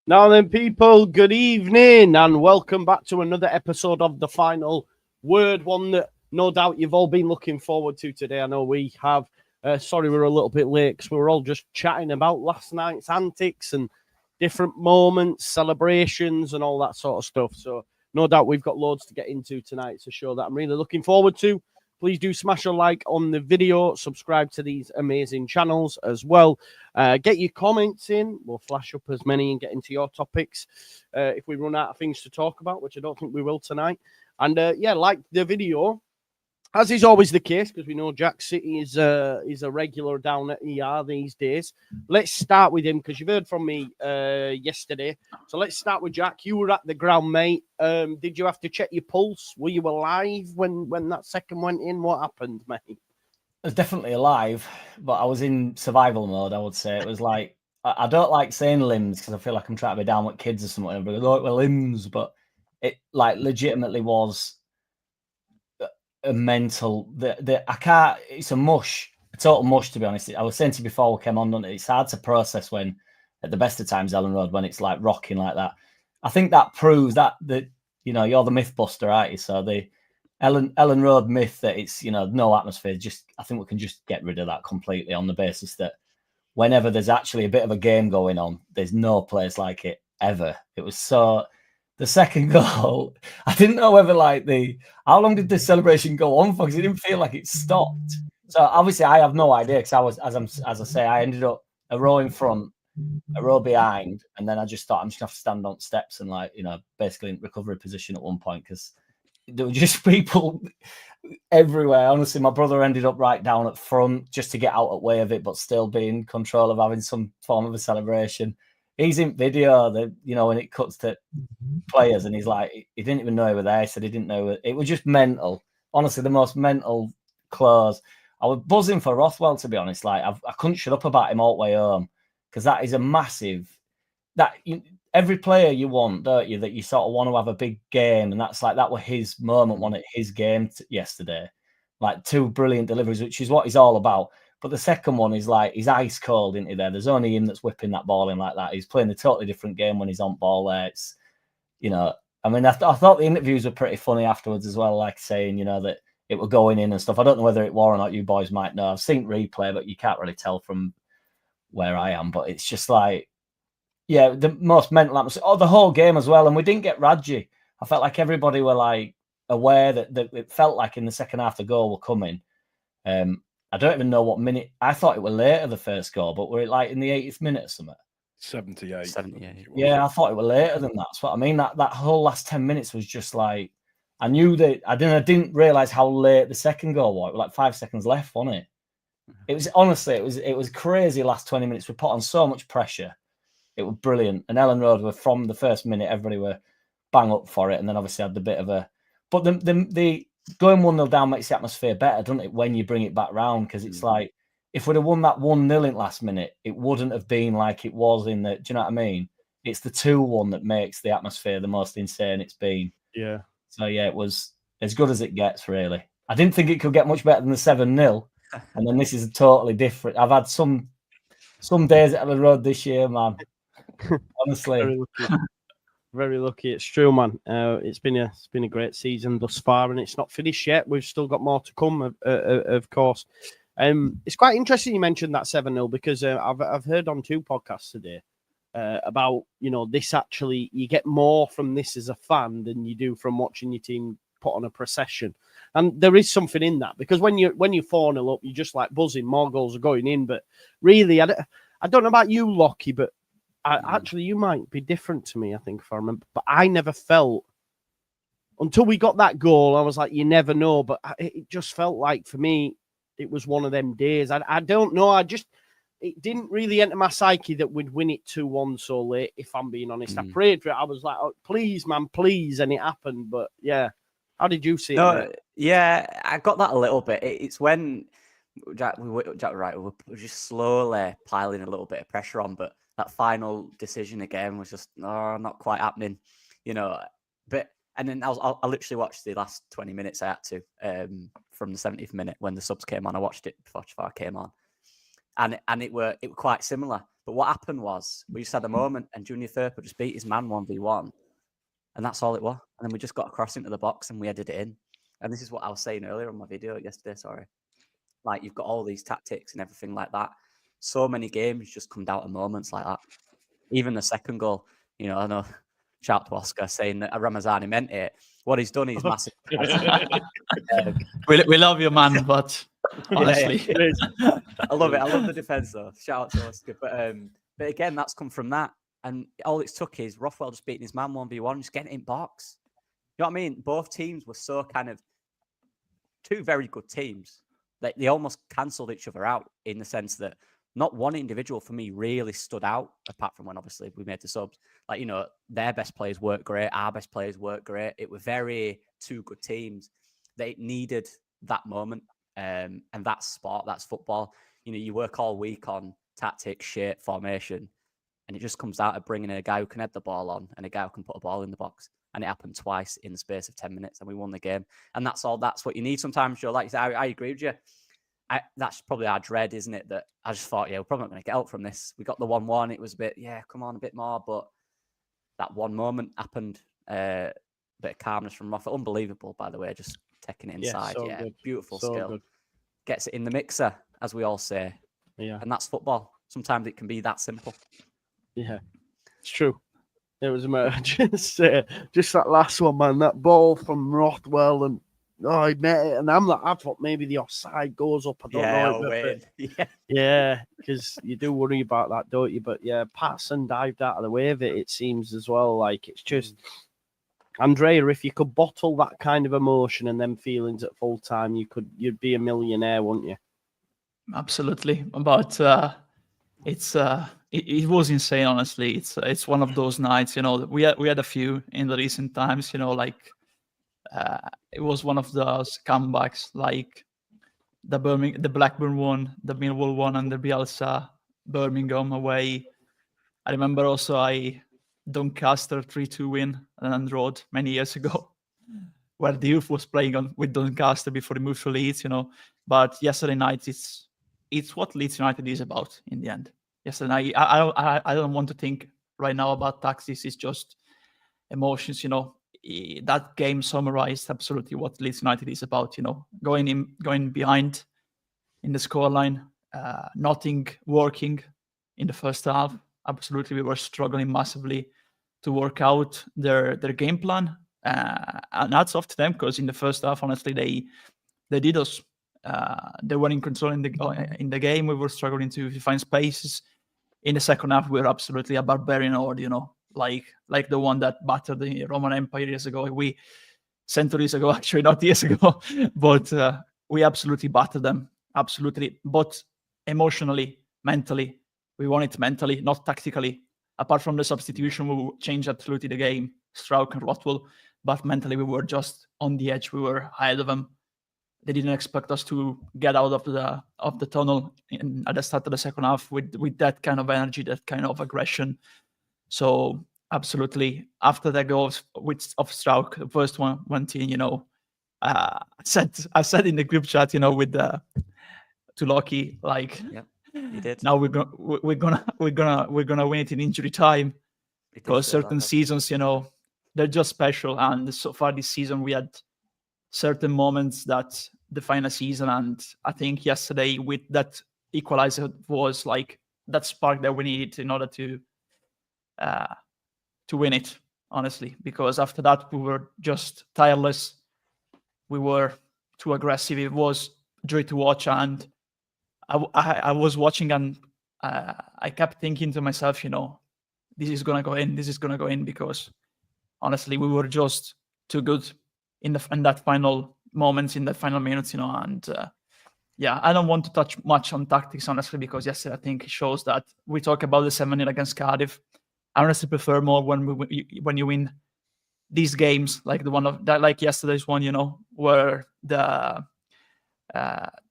Now then, people, good evening and welcome back to another episode of The Final Word, one that no doubt you've all been looking forward to today. I know we have. Sorry we're a little bit late because we were all just chatting about last night's antics and different moments, celebrations and all that sort of stuff. So no doubt we've got loads to get into tonight. It's a show that I'm really looking forward to. Please do smash a like on the video, subscribe to these amazing channels as well. Get your comments in. We'll flash up as many and get into your topics if we run out of things to talk about, which I don't think we will tonight. And like the video, as is always the case, because we know Jack City is a regular down at ER these days. Let's start with him, because you've heard from me yesterday. So let's start with Jack. You were at the ground, mate. Did you have to check your pulse? Were you alive when that second went in? What happened, mate? I was definitely alive, but I was in survival mode, I would say. It was like, I don't like saying limbs, because I feel like I'm trying to be down with kids or something. But like, well, limbs, but it like legitimately was a mental. I can't. It's a mush, a total mush, to be honest. I was saying to you before we came on, it's hard to process when, at the best of times, Ellen Road, when it's like rocking like that. I think that proves that you're the myth buster, aren't you? So the Ellen Road myth that it's no atmosphere. I think we can just get rid of that completely on the basis that whenever there's actually a bit of a game going on, there's no place like it ever. It was so. The second goal, I didn't know whether how long did the celebration go on for? Because it didn't feel like it stopped. So obviously I have no idea, because I was, as I say, I ended up a row in front, a row behind, and then I just thought I'm just gonna have to stand on steps and basically in recovery position at one point, because there were just people everywhere. Honestly, my brother ended up right down at front just to get out of the way of it, but still be in control of having some form of a celebration. He's in video, when it cuts to players, and he's like, he didn't even know he was there. He said he didn't know it was just mental. Honestly, the most mental close. I was buzzing for Rothwell, to be honest. Like, I couldn't shut up about him all the way home, because that is a massive. Every player you want, don't you? That you sort of want to have a big game, and that was his moment, wasn't it? His game yesterday, like 2 brilliant deliveries, which is what he's all about. But the second one is like, he's ice cold, isn't he? There's only him that's whipping that ball in like that. He's playing a totally different game when he's on ball there. It's, I thought the interviews were pretty funny afterwards as well, like saying, that it were going in and stuff. I don't know whether it were or not. You boys might know. I've seen replay, but you can't really tell from where I am. But it's just like, yeah, the most mental atmosphere. Oh, the whole game as well. And we didn't get Radji. I felt like everybody were like aware that it felt like in the second half the goal were coming. I don't even know what minute. I thought it were later, the first goal, but we're like in the 80th minute or something. 78. Yeah, I thought it were later than that. That's what I mean. That whole last 10 minutes was just like, I knew that I didn't realize how late the second goal was. It was like 5 seconds left, wasn't it? It was honestly, it was crazy. Last 20 minutes, we put on so much pressure. It was brilliant. And Ellen Road were from the first minute, everybody were bang up for it, and then obviously had the bit of a. But the going 1-0 down makes the atmosphere better, doesn't it? When you bring it back round, because it's like, if we'd have won that 1-0 in last minute, it wouldn't have been like it was in the. Do you know what I mean? It's the 2-1 that makes the atmosphere the most insane it's been. Yeah. So yeah, it was as good as it gets, really. I didn't think it could get much better than the 7-0, and then this is totally different. I've had some days at the road this year, man. Honestly, very lucky. It's true, man. It's been a great season thus far, and it's not finished yet. We've still got more to come, of course. It's quite interesting you mentioned that 7-0, because I've heard on 2 podcasts today about this. Actually, you get more from this as a fan than you do from watching your team put on a procession, and there is something in that, because when you're 4-0 up, you're just like buzzing. More goals are going in, but really, I don't know about you, Lockie, but actually, you might be different to me, I think, if I remember. But I never felt, until we got that goal, I was like, you never know. But it just felt like, for me, it was one of them days. I don't know. It didn't really enter my psyche that we'd win it 2-1 so late, if I'm being honest. I prayed for it. I was like, oh, please, man, please. And it happened. But yeah, how did you see it? No, yeah, I got that a little bit. It's when Jack, we were just slowly piling a little bit of pressure on, but that final decision again was just not quite happening, But and then I literally watched the last 20 minutes. I had to from the 70th minute when the subs came on. I watched it before Farke came on, and it were quite similar. But what happened was we just had a moment and Junior Thurper just beat his man 1v1. And that's all it was. And then we just got across into the box and we headed it in. And this is what I was saying earlier on my video yesterday, sorry. Like, you've got all these tactics and everything like that. So many games just come down to moments like that. Even the second goal, you know, I know, shout to Oscar saying that Ramazani meant it. What he's done is massive. We love you, man, but honestly. I love it. I love the defence, though. Shout out to Oscar. But again, that's come from that. And all it's took is Rothwell just beating his man 1v1, just getting it in box. You know what I mean? Both teams were so kind of two very good teams. They almost cancelled each other out in the sense that not one individual for me really stood out, apart from when obviously we made the subs. Like, you know, their best players worked great. Our best players worked great. It were very two good teams. They needed that moment. And that's sport, that's football. You know, you work all week on tactics, shape, formation, and it just comes out of bringing in a guy who can head the ball on and a guy who can put a ball in the box. And it happened twice in the space of 10 minutes and we won the game. And that's all. That's what you need sometimes, Joe. Like you said, I agree with you. That's probably our dread, isn't it? That I just thought, yeah, we're probably not going to get out from this. We got the 1-1. It was a bit, yeah, come on, a bit more. But that one moment happened. A bit of calmness from Rothwell. Unbelievable, by the way, just taking it inside. Yeah, so beautiful so skill. Good. Gets it in the mixer, as we all say. Yeah. And that's football. Sometimes it can be that simple. Yeah, it's true. It was just that last one, man. That ball from Rothwell, and he met it, and I thought maybe the offside goes up. I don't know. Yeah, because you do worry about that, don't you? But yeah, Patterson dived out of the way of it. It seems as well. Like, it's just Andrea. If you could bottle that kind of emotion and them feelings at full time, you'd be a millionaire, wouldn't you? Absolutely. But it was insane, honestly. It's one of those nights, you know. We had a few in the recent times, you know, like it was one of those comebacks, like the Blackburn one, the Millwall one, and the Bielsa Birmingham away. I remember also Doncaster 3-2 win at Anfield Road many years ago, where the youth was playing with Doncaster before he moved to Leeds, you know. But yesterday night, it's what Leeds United is about in the end. Yesterday night, I don't want to think right now about tactics. It's just emotions, you know. That game summarized absolutely what Leeds United is about, you know. Going behind in the scoreline, nothing working in the first half. Absolutely, we were struggling massively to work out their game plan. And hats off to them, because in the first half, honestly, they did us. They were in control in the game. We were struggling to find spaces. In the second half, we were absolutely a barbarian horde, you know, like the one that battered the Roman Empire years ago. Centuries ago, actually, not years ago, but we absolutely battered them. Absolutely. But emotionally, mentally, we won it mentally, not tactically. Apart from the substitution, we changed absolutely the game, Strauch and Rothwell. But mentally, we were just on the edge. We were ahead of them. They didn't expect us to get out of the tunnel at the start of the second half with that kind of energy, that kind of aggression. So absolutely, after that goal of Strauch, the first one went in, you know. I said in the group chat, you know, to Loki, like, yeah, you did. Now we're gonna win it in injury time, because certain seasons, you know, they're just special. And so far this season, we had certain moments that define a season, and I think yesterday with that equalizer was like that spark that we needed in order to win it, honestly, because after that we were just tireless. We were too aggressive. It was joy to watch, and I was watching, and I kept thinking to myself, you know, this is gonna go in, because honestly we were just too good in that final moments, in the final minutes, you know. And yeah, I don't want to touch much on tactics, honestly, because yesterday I think it shows that we talk about the 7-0 against Cardiff. I honestly prefer more when you win these games, like the one of that, like yesterday's one, you know, where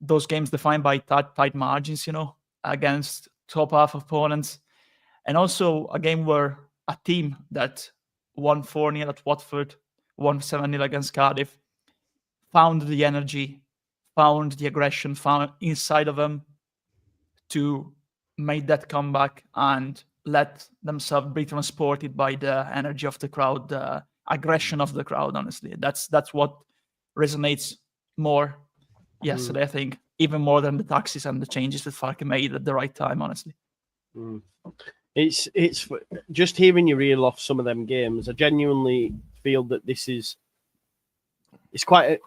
those games defined by tight margins, you know, against top half opponents, and also a game where a team that won 4-0 at Watford, won 7-0 against Cardiff, found the energy, found the aggression, found inside of them to made that comeback and let themselves be transported by the energy of the crowd, the aggression of the crowd. Honestly, that's what resonates more yesterday. I think even more than the taxes and the changes that Farke made at the right time. Honestly, it's just hearing you reel off some of them games. I genuinely feel that it's quite.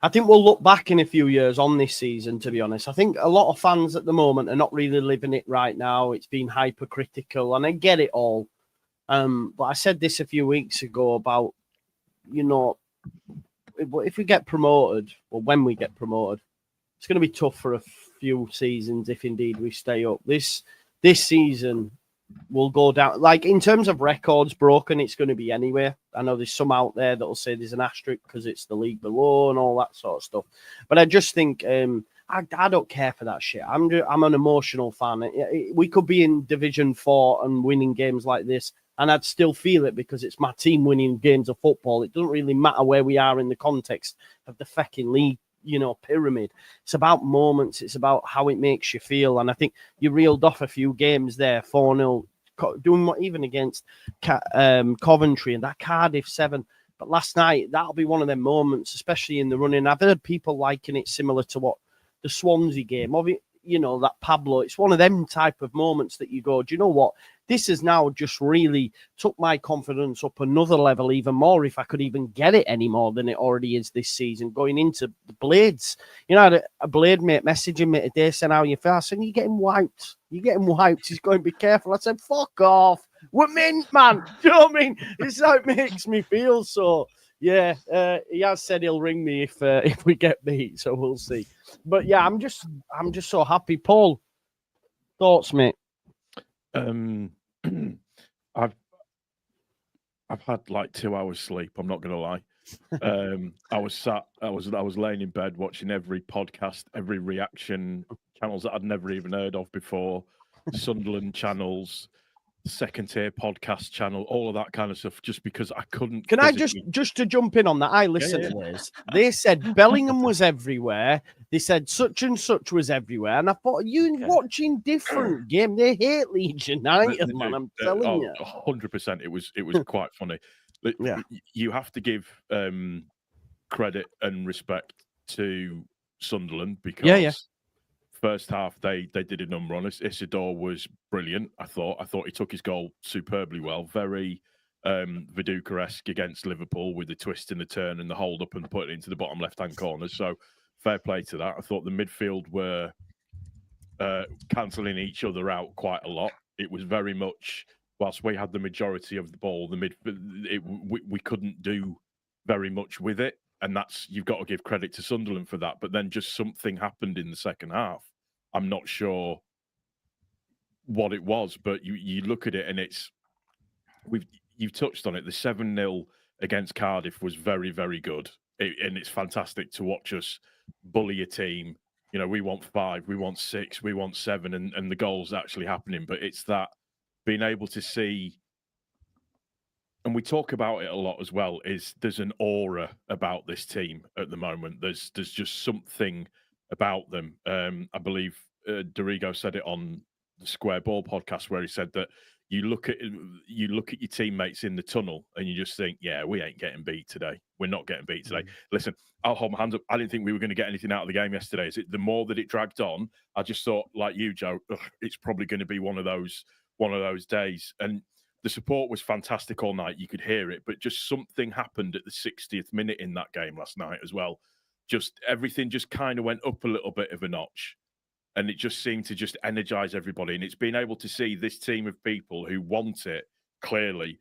I think we'll look back in a few years on this season, to be honest. I think a lot of fans at the moment are not really living it right now. It's been hypercritical, and I get it all. But I said this a few weeks ago about, if we get promoted, or when we get promoted, it's going to be tough for a few seasons if indeed we stay up. This season will go down. Like, in terms of records broken, it's going to be anywhere. I know there's some out there that will say there's an asterisk because it's the league below and all that sort of stuff. But I just think I don't care for that shit. I'm an emotional fan. We could be in Division 4 and winning games like this, and I'd still feel it because it's my team winning games of football. It doesn't really matter where we are in the context of the fucking league, pyramid. It's about moments. It's about how it makes you feel. And I think you reeled off a few games there, 4-0, doing what even against Coventry and that Cardiff 7. But last night, that'll be one of them moments, especially in the running. I've heard people liken it similar to what the Swansea game of it, that Pablo. It's one of them type of moments that you go, do you know what? This has now just really took my confidence up another level even more, if I could even get it any more than it already is this season, going into the Blades. I had a Blade mate messaging me today saying, how you feel? I said, you're getting wiped. You're getting wiped. He's going to be careful. I said, fuck off. We're mint, man. Do you know what I mean? It's how it makes me feel. So, yeah, he has said he'll ring me if we get beat, so we'll see. But yeah, I'm just so happy. Paul, thoughts, mate? I've had like 2 hours sleep. I'm not gonna lie. I was laying in bed watching every podcast, every reaction channels that I'd never even heard of before, Sunderland channels, second tier podcast channel, all of that kind of stuff, just because I couldn't. Can I just to jump in on that? I listened to this. They said Bellingham was everywhere. They said such and such was everywhere, and I thought, watching different game. They hate Leeds United, man. I'm telling you, 100%. It was quite funny. Yeah, you have to give credit and respect to Sunderland because. First half, they did a number on us. Isidore was brilliant. I thought he took his goal superbly well. Very Viduka-esque against Liverpool with the twist and the turn and the hold up and put it into the bottom left-hand corner. So fair play to that. I thought the midfield were cancelling each other out quite a lot. It was very much, whilst we had the majority of the ball, we couldn't do very much with it. And you've got to give credit to Sunderland for that. But then just something happened in the second half. I'm not sure what it was, but you look at it and you've touched on it. The 7-0 against Cardiff was very, very good. And it's fantastic to watch us bully a team. We want 5, we want 6, we want 7, and the goals actually happening. But it's that being able to see, and we talk about it a lot as well, is there's an aura about this team at the moment. There's just something about them. I believe Dorigo said it on the Square Ball podcast where he said that you look at your teammates in the tunnel and you just think, yeah, we ain't getting beat today. We're not getting beat today. Listen, I'll hold my hands up. I didn't think we were going to get anything out of the game yesterday. The more that it dragged on, I just thought, like you, Joe, it's probably going to be one of those days. And the support was fantastic all night. You could hear it, but just something happened at the 60th minute in that game last night as well. Just everything just kind of went up a little bit of a notch, and it just seemed to just energize everybody. And it's been able to see this team of people who want it clearly,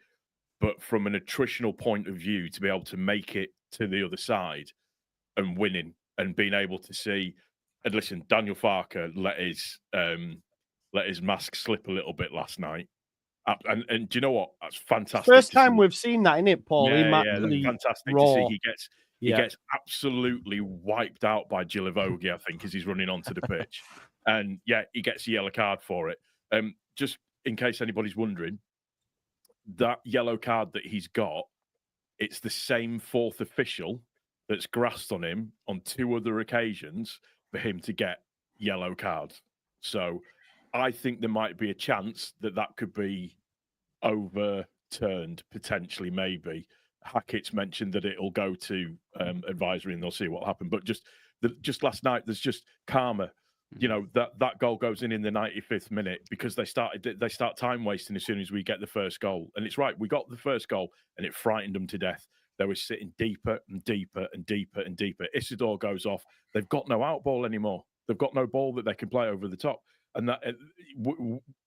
but from an attritional point of view, to be able to make it to the other side and winning and being able to see. And listen, Daniel Farke let his mask slip a little bit last night. And do you know what? That's fantastic. First time we've seen that, isn't it, Paul? Yeah, that's fantastic to see. He gets absolutely wiped out by Gilivogi, I think, as he's running onto the pitch. And yeah, he gets a yellow card for it. Just in case anybody's wondering, that yellow card that he's got, it's the same fourth official that's grasped on him on 2 other occasions for him to get yellow card. So I think there might be a chance that that could be overturned, potentially, maybe. Hackett's mentioned that it'll go to advisory and they'll see what happened. But just last night, there's just karma. You know, that goal goes in the 95th minute because they start time wasting as soon as we get the first goal. And it's right, we got the first goal and it frightened them to death. They were sitting deeper and deeper and deeper and deeper. Isidore goes off. They've got no out ball anymore. They've got no ball that they can play over the top. And that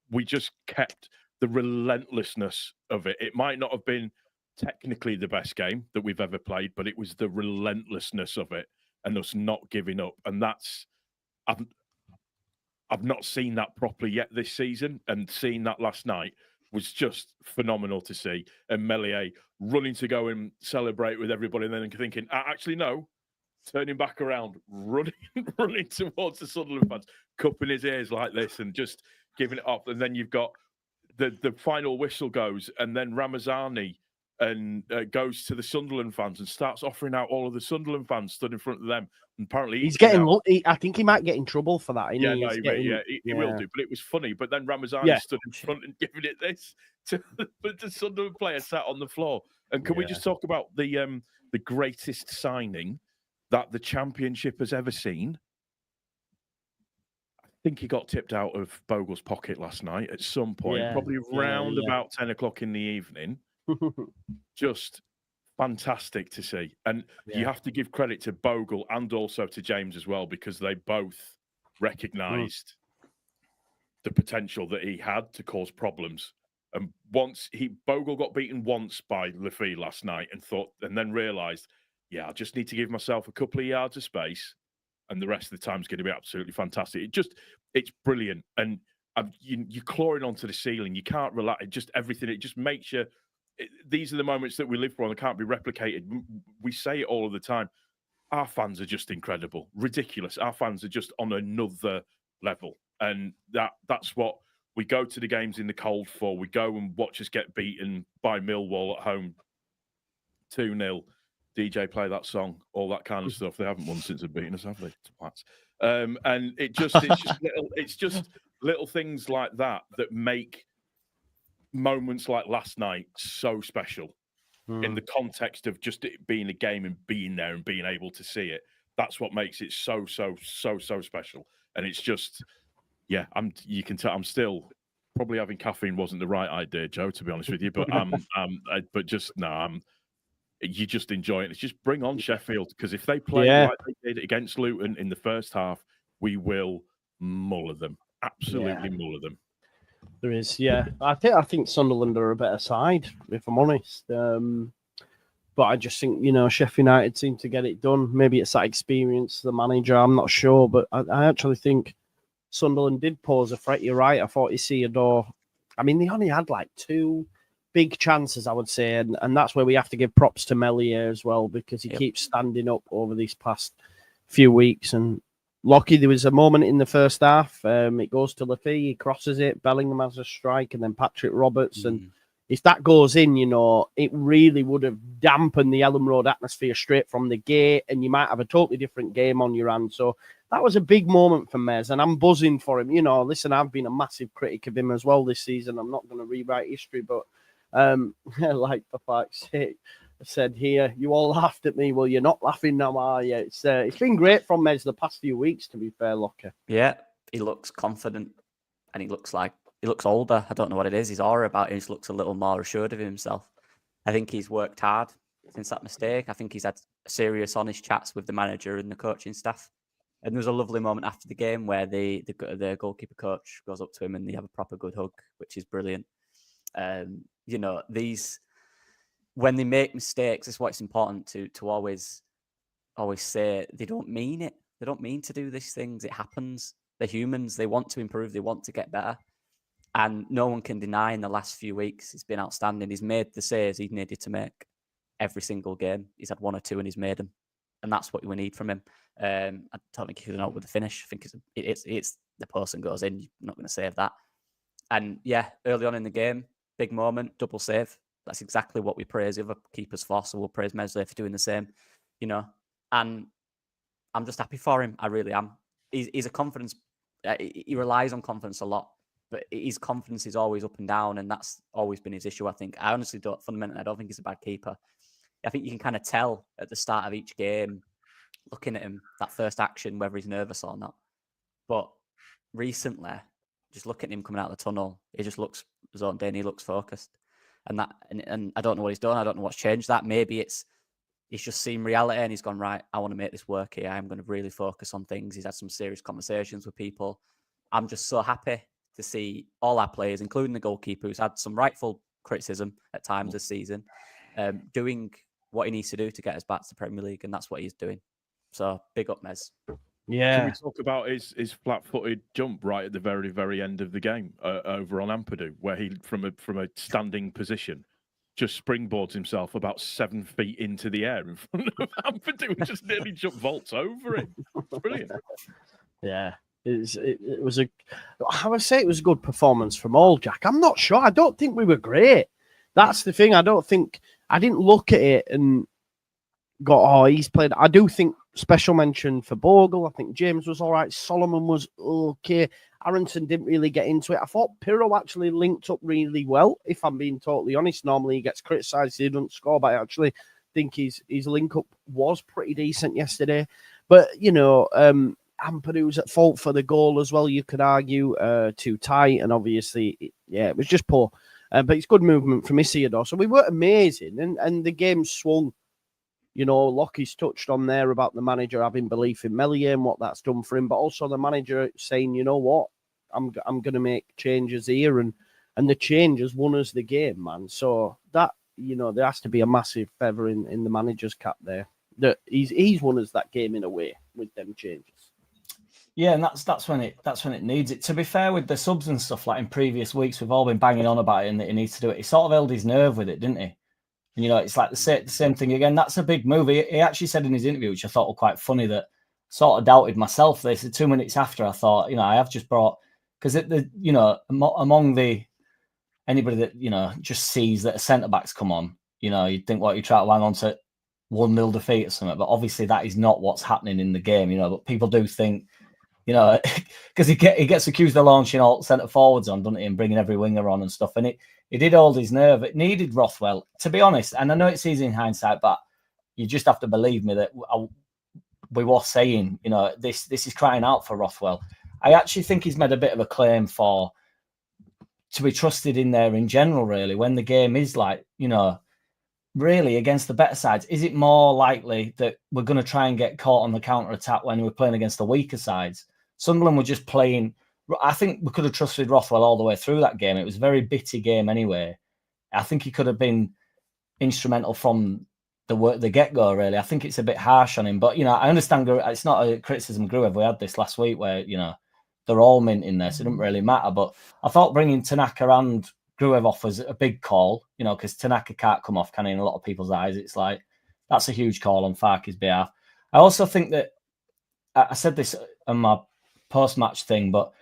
we just kept the relentlessness of it. It might not have been technically the best game that we've ever played, but it was the relentlessness of it and us not giving up. And that's... I've not seen that properly yet this season, and seeing that last night was just phenomenal to see. And Meslier running to go and celebrate with everybody, and then thinking, actually, no, turning back around, running towards the Sunderland fans, cupping his ears like this and just giving it up. And then you've got the final whistle goes, and then Ramazani and goes to the Sunderland fans and starts offering out all of the Sunderland fans stood in front of them. And apparently he's getting. I think he might get in trouble for that. Yeah, he will do. But it was funny. But then Ramazani stood in front and giving it this to the Sunderland player sat on the floor. And can we just talk about the greatest signing that the Championship has ever seen? I think he got tipped out of Bogle's pocket last night at some point, probably around about 10 o'clock in the evening. Just fantastic to see. And you have to give credit to Bogle and also to James as well, because they both recognised the potential that he had to cause problems. And Bogle got beaten once by LUFC last night and then realised, I just need to give myself a couple of yards of space and the rest of the time's going to be absolutely fantastic. It's brilliant. And you're clawing onto the ceiling. You can't relax. Everything. It just makes you... These are the moments that we live for and they can't be replicated. We say it all of the time. Our fans are just incredible, ridiculous. Our fans are just on another level. And that's what we go to the games in the cold for. We go and watch us get beaten by Millwall at home 2-0. DJ, play that song, all that kind of stuff. They haven't won since they've beaten us, have they? And it's just little things like that make moments like last night so special in the context of just it being a game and being there and being able to see it. That's what makes it so special. And it's just, you can tell I'm still probably having caffeine wasn't the right idea, Joe, to be honest with you, but you just enjoy it. It's just bring on Sheffield, because if they play like they did against Luton in the first half, we will muller them, absolutely muller them. There is, I think Sunderland are a better side, if I'm honest. But I just think, Sheffield United seem to get it done. Maybe it's that experience, the manager, I'm not sure. But I actually think Sunderland did pose a threat. You're right. I thought Isidore, they only had like 2 big chances, I would say. And that's where we have to give props to Meslier as well, because he keeps standing up over these past few weeks. And Lockie, there was a moment in the first half. It goes to LUFC, he crosses it, Bellingham has a strike, and then Patrick Roberts. And if that goes in, it really would have dampened the Ellen Road atmosphere straight from the gate, and you might have a totally different game on your hands. So that was a big moment for Mez, and I'm buzzing for him. Listen, I've been a massive critic of him as well this season. I'm not going to rewrite history, but like for fuck's sake, I said here, you all laughed at me. Well, you're not laughing now, are you? It's been great from Mez the past few weeks, to be fair, Locker. Yeah, he looks confident and he looks older. I don't know what it is. His aura about him just looks a little more assured of himself. I think he's worked hard since that mistake. I think he's had serious, honest chats with the manager and the coaching staff. And there was a lovely moment after the game where the goalkeeper coach goes up to him and they have a proper good hug, which is brilliant. When they make mistakes, it's what's important to always say they don't mean it. They don't mean to do these things. It happens. They're humans. They want to improve. They want to get better. And no one can deny in the last few weeks, he's been outstanding. He's made the saves he needed to make every single game. He's had 1 or 2 and he's made them. And that's what we need from him. I don't think he'll know with the finish. I think it's the post and goes in. You're not going to save that. And early on in the game, big moment, double save. That's exactly what we praise the other keepers for. So we'll praise Meslier for doing the same, And I'm just happy for him. I really am. He's a confidence he relies on confidence a lot, but his confidence is always up and down, and that's always been his issue, I think. I honestly don't think he's a bad keeper. I think you can kind of tell at the start of each game, looking at him, that first action, whether he's nervous or not. But recently, just looking at him coming out of the tunnel, he just looks zoned in, he looks focused. And I don't know what he's done. I don't know what's changed that. Maybe he's just seen reality and he's gone, right, I want to make this work here. I'm going to really focus on things. He's had some serious conversations with people. I'm just so happy to see all our players, including the goalkeeper, who's had some rightful criticism at times this season, doing what he needs to do to get us back to the Premier League, and that's what he's doing. So big up, Mez. Yeah. Can we talk about his flat-footed jump right at the very, very end of the game over on Ampadu, where he, from a standing position, just springboards himself about 7 feet into the air in front of Ampadu and just nearly vaults over him. Brilliant. Yeah. It was I would say it was a good performance from all, Jack. I'm not sure. I don't think we were great. That's the thing. I didn't look at it and go, oh, he's played. I do think special mention for Bogle. I think James was all right. Solomon was okay. Aronson didn't really get into it. I thought Pirro actually linked up really well, if I'm being totally honest. Normally he gets criticised, he doesn't score, but I actually think his link up was pretty decent yesterday. But, Ampadu's at fault for the goal as well, you could argue, too tight, and obviously, it was just poor. But it's good movement from Isidore. So we were amazing, and the game swung. Lockie's touched on there about the manager having belief in Meslier and what that's done for him, but also the manager saying, you know what, I'm going to make changes here, and the changes won us the game, man. So that, there has to be a massive feather in the manager's cap there. That he's won us that game in a way with them changes. Yeah, and that's when it needs it. To be fair, with the subs and stuff, like in previous weeks, we've all been banging on about it and that he needs to do it. He sort of held his nerve with it, didn't he? And, it's like the same thing again. That's a big move. He actually said in his interview, which I thought was quite funny, that sort of doubted myself. They said 2 minutes after, I thought, I have just brought, because among anybody that just sees that a centre back's come on, you'd think, what, you try to hang on to 1-0 defeat or something, but obviously that is not what's happening in the game. But people do think, because he gets accused of launching all centre forwards on, doesn't he, and bringing every winger on and stuff, and he did hold his nerve. It needed Rothwell, to be honest, and I know it's easy in hindsight, but you just have to believe me that we were saying, this is crying out for Rothwell. I actually think he's made a bit of a claim to be trusted in there in general, really, when the game is like, really against the better sides. Is it more likely that we're going to try and get caught on the counter-attack when we're playing against the weaker sides? Sunderland were just playing. I think we could have trusted Rothwell all the way through that game. It was a very bitty game anyway. I think he could have been instrumental from the get-go, really. I think it's a bit harsh on him. But, I understand it's not a criticism, Gruev. We had this last week where, they're all mint in there, so it doesn't really matter. But I thought bringing Tanaka and Gruev off was a big call, because Tanaka can't come off, can he, in a lot of people's eyes. It's like, that's a huge call on Farke's behalf. I also think that, I said this on my post-match thing, but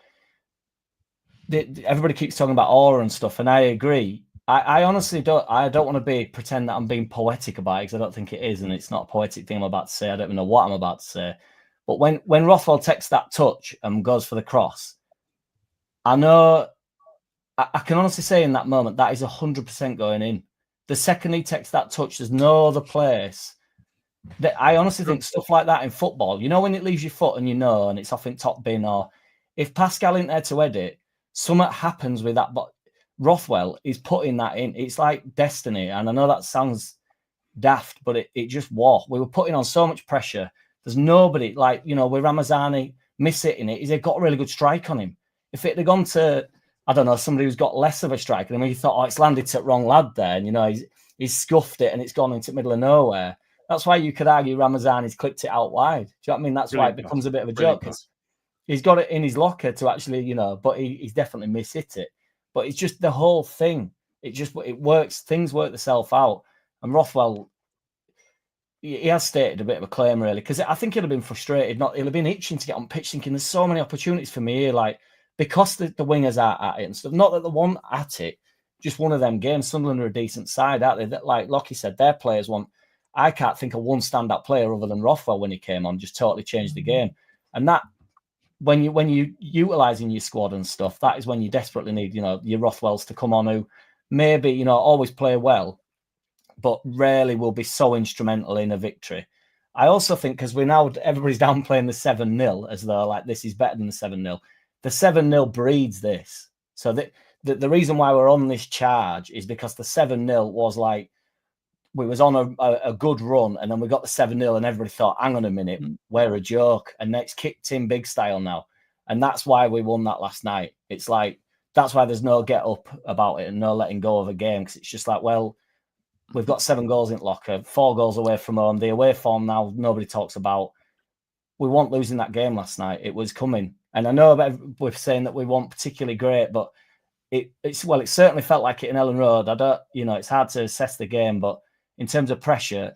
everybody keeps talking about aura and stuff, and I agree. I honestly don't want to pretend that I'm being poetic about it, because I don't think it is, and it's not a poetic thing I'm about to say. I don't even know what I'm about to say. But when Rothwell takes that touch and goes for the cross, I know, I can honestly say in that moment, that is 100% going in. The second he takes that touch, there's no other place. I honestly think stuff like that in football, when it leaves your foot and and it's off in top bin, or if Pascal isn't there to edit, something happens with that. But Rothwell is putting that in. It's like destiny. And I know that sounds daft, but it just was. We were putting on so much pressure. There's nobody, like, with Ramazani miss-hitting it, he's got a really good strike on him. If it had gone to, I don't know, somebody who's got less of a strike, and then you thought, it's landed to the wrong lad there, and, he's scuffed it and it's gone into the middle of nowhere. That's why you could argue Ramazani's clipped it out wide. Do you know what I mean? That's why it becomes a bit of a joke. He's got it in his locker to actually, but he's definitely mishit it. But it's just the whole thing. It works. Things work themselves out. And Rothwell, he has stated a bit of a claim, really, because I think he'll have been frustrated. He'll have been itching to get on pitch, thinking there's so many opportunities for me here, like, because the wingers are at it and stuff. Not that they want at it, just one of them games. Sunderland are a decent side, aren't they? That, like Lockie said, their players want. I can't think of one standout player other than Rothwell when he came on, just totally changed the game. And that when you utilising your squad and stuff, that is when you desperately need, you know, your Rothwells to come on who maybe, you know, always play well, but rarely will be so instrumental in a victory. I also think because everybody's downplaying the 7-0 as though like this is better than the 7-0. The 7-0 breeds this. So the reason why we're on this charge is because the 7-0 was like, we was on a good run, and then we got the 7-0, and everybody thought, hang on a minute, we're a joke. And it's kicked in big style now. And that's why we won that last night. It's like, that's why there's no get up about it and no letting go of a game, because it's just like, well, we've got 7 goals in locker, 4 goals away from home. The away form now, nobody talks about. We weren't losing that game last night. It was coming. And I know we're saying that we weren't particularly great, but it certainly felt like it in Ellen Road. It's hard to assess the game, but in terms of pressure,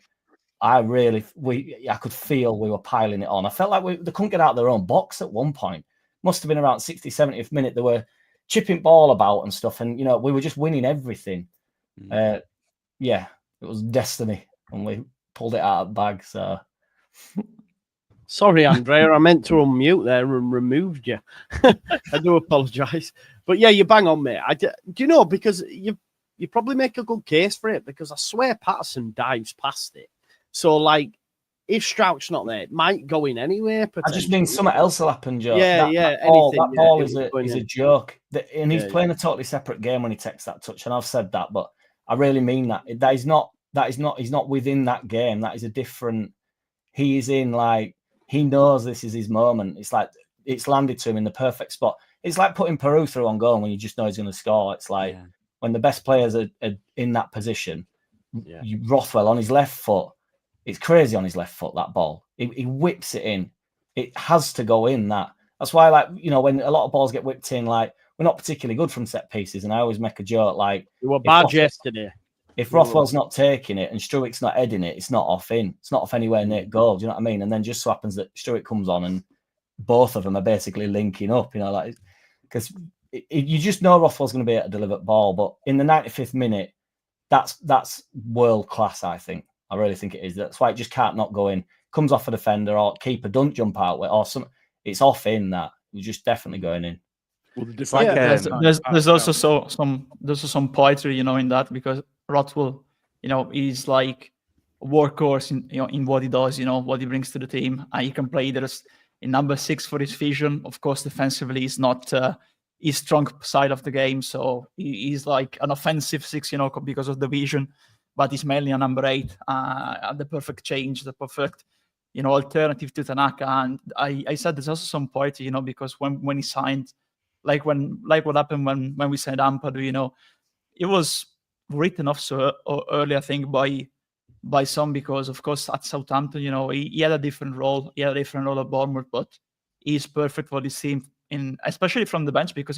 I could feel we were piling it on. I felt like they couldn't get out of their own box at one point. Must have been around 60th, 70th minute. They were chipping ball about and stuff, and you know, we were just winning everything. Yeah, it was destiny, and we pulled it out of the bag. So sorry, Andrea, I meant to unmute there and removed you. I do apologise, but yeah, you bang on, mate. Do you know, because you probably make a good case for it, because I swear Patterson dives past it. So, like, if Strauch's not there, it might go in anyway. I just mean something else will happen, Joe. That ball is a joke. And he's playing a totally separate game when he takes that touch. And I've said that, but I really mean that. He's not within that game. That is a different. He is in, like, he knows this is his moment. It's like it's landed to him in the perfect spot. It's like putting Peru through on goal when you just know he's going to score. It's like when the best players are in that position. Rothwell on his left foot. It's crazy on his left foot, that ball. He whips it in. It has to go in. That's why, like, you know, when a lot of balls get whipped in, like, we're not particularly good from set pieces. And I always make a joke, like, we were bad yesterday. If Rothwell's not taking it and Struick's not heading it, it's not off in. It's not off anywhere near goal. Do you know what I mean? And then just so happens that Struick comes on and both of them are basically linking up, you know, like, because you just know Rothwell's going to be able to deliver the ball. But in the 95th minute, that's world class, I think. I really think it is. That's why it just can't not go in. Comes off a defender or keeper, don't jump out with, or some. It's off in that. You're just definitely going in. Well, there's also some poetry, you know, in that, because Rothwell, you know, is like a workhorse in what he does, you know, what he brings to the team. And he can play either in number 6 for his vision. Of course, defensively is not his strong side of the game. So he's like an offensive 6, you know, because of the vision. But he's mainly a number 8, the perfect change, the perfect, you know, alternative to Tanaka. And I said there's also some poetry, you know, because when he signed, like what happened when we signed Ampadu, you know, it was written off so early, I think, by some, because of course at Southampton, you know, he had a different role. He had a different role at Bournemouth, but he's perfect for this team, especially from the bench, because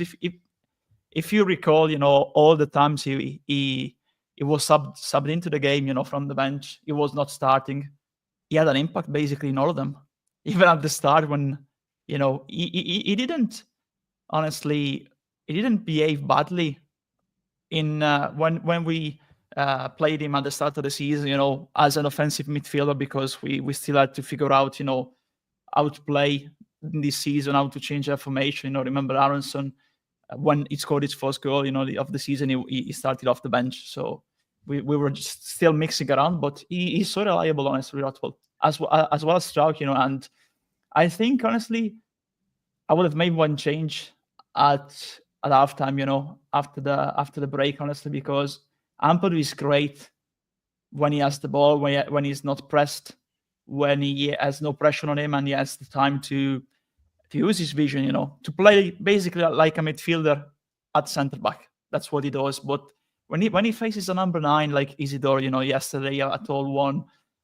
if you recall, you know, all the times he was subbed into the game, you know, from the bench. He was not starting. He had an impact basically in all of them. Even at the start when, you know, he didn't, honestly, he didn't behave badly in when we played him at the start of the season, you know, as an offensive midfielder, because we still had to figure out, you know, how to play in this season, how to change our formation. You know, remember Aronson, when he scored his first goal, you know, of the season, he started off the bench. So we were just still mixing around, but he's so reliable, honestly, Rothwell, as well as Strauch, you know. And I think, honestly, I would have made one change at halftime, you know, after the break, honestly, because Ampadu is great when he has the ball, when he's not pressed, when he has no pressure on him, and he has the time to use his vision, you know, to play basically like a midfielder at centre back. That's what he does. But when he faces a number 9 like Isidore, you know, yesterday, a tall one,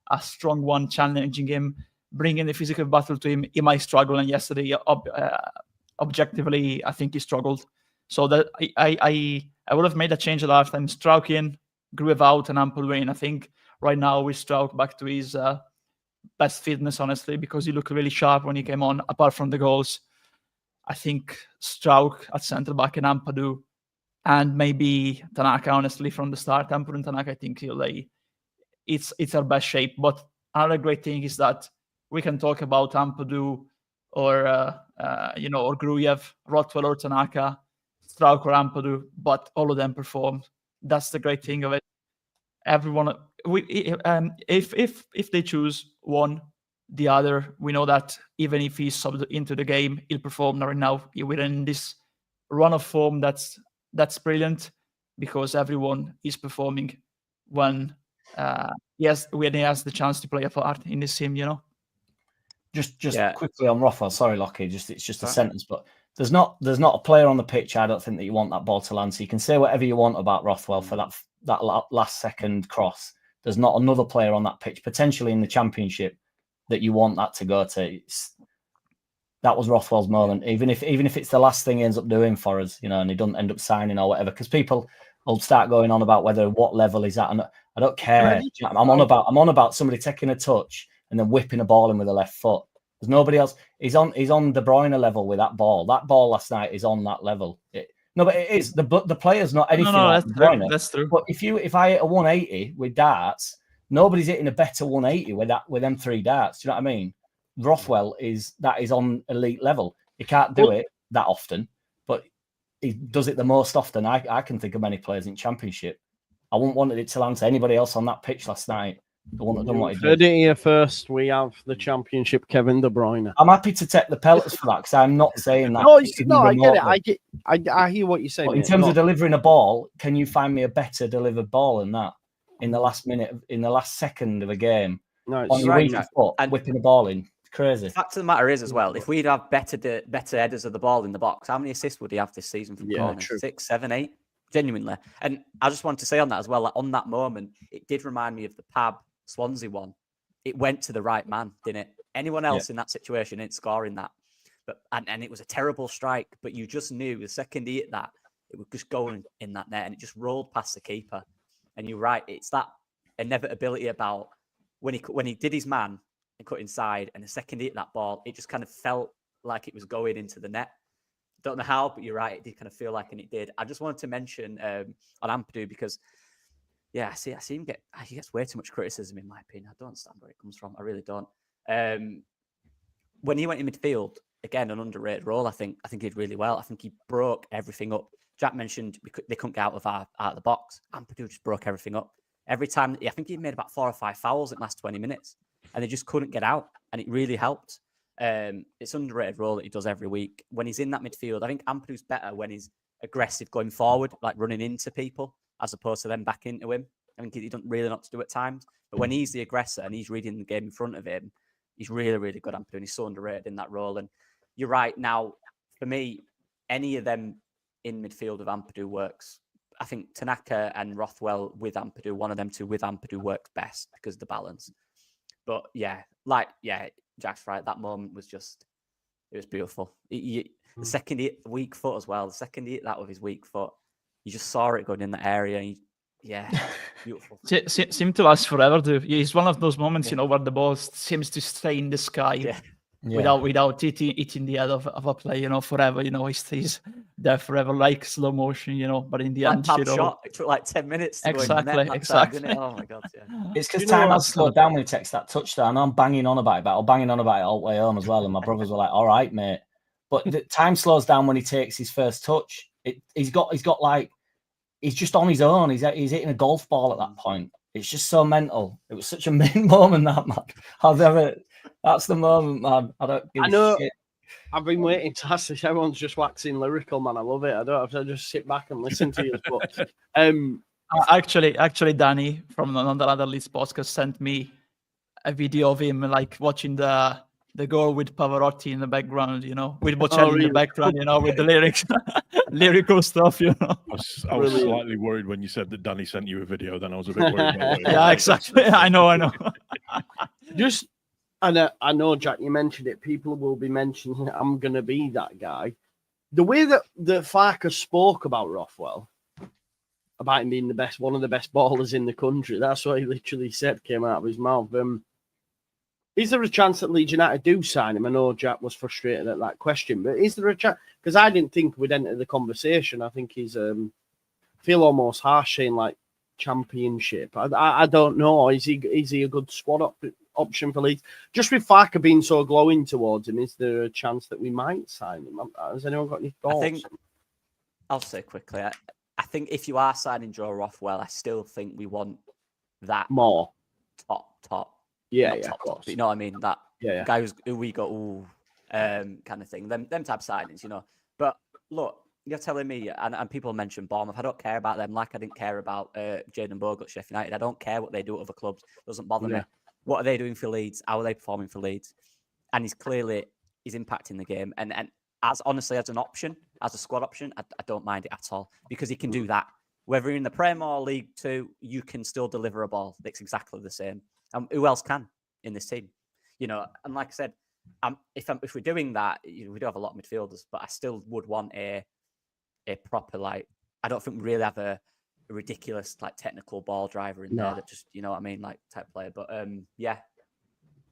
a strong one, challenging him, bringing the physical battle to him, he might struggle. And yesterday, objectively, I think he struggled. So that I would have made a change at halftime. Strauch in, Gruev out, and Ampadu in. I think right now we Strauch back to his best fitness, honestly, because he looked really sharp when he came on, apart from the goals. I think Strauch at centre back and Ampadu, and maybe Tanaka, honestly, from the start. Ampadu and Tanaka, I think it's our best shape. But another great thing is that we can talk about Ampadu or or Gruyev, Rothwell or Tanaka, Strauch or Ampadu, but all of them performed. That's the great thing of it. Everyone, if they choose one, the other, we know that even if he's subbed into the game, he'll perform right now. We're in this run of form that's brilliant, because everyone is performing when he has the chance to play a part in this team. Just quickly on Rothwell. Sorry, Lockie. It's just a sentence, but there's not a player on the pitch, I don't think, that you want that ball to land. So you can say whatever you want about Rothwell for that last second cross. There's not another player on that pitch, potentially in the Championship, that you want that to go to. That was Rothwell's moment, even if it's the last thing he ends up doing for us, and he doesn't end up signing or whatever, because people will start going on about what level he's at, and I don't care. I'm on about somebody taking a touch and then whipping a ball in with the left foot. There's nobody else. He's on De Bruyne level with that ball. That ball last night is on that level. But it is the player's not anything like De Bruyne. That's true. But if I hit a 180 with darts, nobody's hitting a better 180 with them 3 darts. Do you know what I mean? Rothwell is on elite level. He can't do it that often, but he does it the most often I can think of many players in Championship. I wouldn't want it to land to anybody else on that pitch last night. The one that done what he did. Heard it here first. We have the Championship Kevin De Bruyne. I'm happy to take the pellets for that, because I'm not saying that. I get it. I hear what you're saying. But in terms of delivering a ball, can you find me a better delivered ball than that in the last minute, in the last second of a game? No, it's right. And whipping the ball in. Crazy. The fact of the matter is, as well, if we'd have better headers of the ball in the box, how many assists would he have this season from corners? True. 6, 7, 8? Genuinely. And I just wanted to say on that as well, like on that moment, it did remind me of the Pab Swansea one. It went to the right man, didn't it? Anyone else in that situation ain't scoring that. But and it was a terrible strike, but you just knew the second he hit that, it would just go in that net, and it just rolled past the keeper. And you're right, it's that inevitability about when he did his man and cut inside, and the second he hit that ball, it just kind of felt like it was going into the net. Don't know how, but you're right, it did kind of feel like, and it did. I just wanted to mention on Ampadu, because I see him he gets way too much criticism, in my opinion. I don't understand where it comes from. I really don't. When he went in midfield, again, an underrated role, I think he did really well. I think he broke everything up. Jack mentioned they couldn't get out of the box. Ampadu just broke everything up. Every time, I think he made about 4 or 5 fouls in the last 20 minutes, and they just couldn't get out, and it really helped. It's an underrated role that he does every week. When he's in that midfield, I think Ampadu's better when he's aggressive going forward, like running into people, as opposed to them back into him. I think he doesn't really know what to do at times. But when he's the aggressor and he's reading the game in front of him, he's really, really good, Ampadu, and he's so underrated in that role. And you're right. Now, for me, any of them in midfield of Ampadu works. I think Tanaka and Rothwell with Ampadu, one of them two with Ampadu works best because of the balance. But Jack's right. That moment was it was beautiful. The second he hit weak foot as well. The second he hit that with his weak foot, you just saw it going in the area. Beautiful. Seemed to last forever, dude. It's one of those moments, where the ball seems to stay in the sky without hitting the head of a player, forever. It stays there forever, like slow motion, But in the end, shot. It took like 10 minutes. Exactly. Time, oh my god, It's because time has slowed down when he takes that touchdown. I'm banging on about it, but I'm banging on about it all the way home as well. And my brothers were like, "All right, mate," but the time slows down when he takes his first touch. He's got like. He's just on his own. He's hitting a golf ball at that point. It's just so mental. It was such a main moment, that man. That's the moment, man. I don't give a shit. I've been waiting to ask this. Everyone's just waxing lyrical, man. I love it. I don't have to just sit back and listen to you. But actually, Danny from another Leeds podcast sent me a video of him like watching the goal with Pavarotti in the background, with Bocelli in the background, with the lyrics, lyrical stuff, I was slightly worried when you said that Danny sent you a video. Then I was a bit worried about it. Yeah, exactly. I know. I know, Jack, you mentioned it. People will be mentioning I'm going to be that guy. The way that Farke spoke about Rothwell, about him being one of the best ballers in the country, that's what he literally said, came out of his mouth. Is there a chance that Leeds United do sign him? I know Jack was frustrated at that question, but is there a chance? Because I didn't think we'd enter the conversation. I think he's feel almost harsh saying like Championship. I don't know. Is he a good squad option for Leeds. Just with Farke being so glowing towards him, is there a chance that we might sign him? Has anyone got any thoughts? I'll say quickly. I think if you are signing Joe Rothwell, I still think we want that more top. Yeah, top, you know what I mean? That guy who we got kind of thing. Them type of signings, you know. But look, you're telling me, and people mention Bournemouth. I don't care about them like I didn't care about Jayden Bogle at Sheffield United. I don't care what they do at other clubs. It doesn't bother me. What are they doing for Leeds? How are they performing for Leeds? And he's impacting the game. And as honestly as an option, as a squad option, I don't mind it at all because he can do that. Whether you're in the Prem or League 2, you can still deliver a ball. It's exactly the same. Who else can in this team? You know, and like I said, if we're doing that, you know, we do have a lot of midfielders, but I still would want a proper, like, I don't think we really have a ridiculous, like, technical ball driver in there that just, you know what I mean, like, type player. But yeah,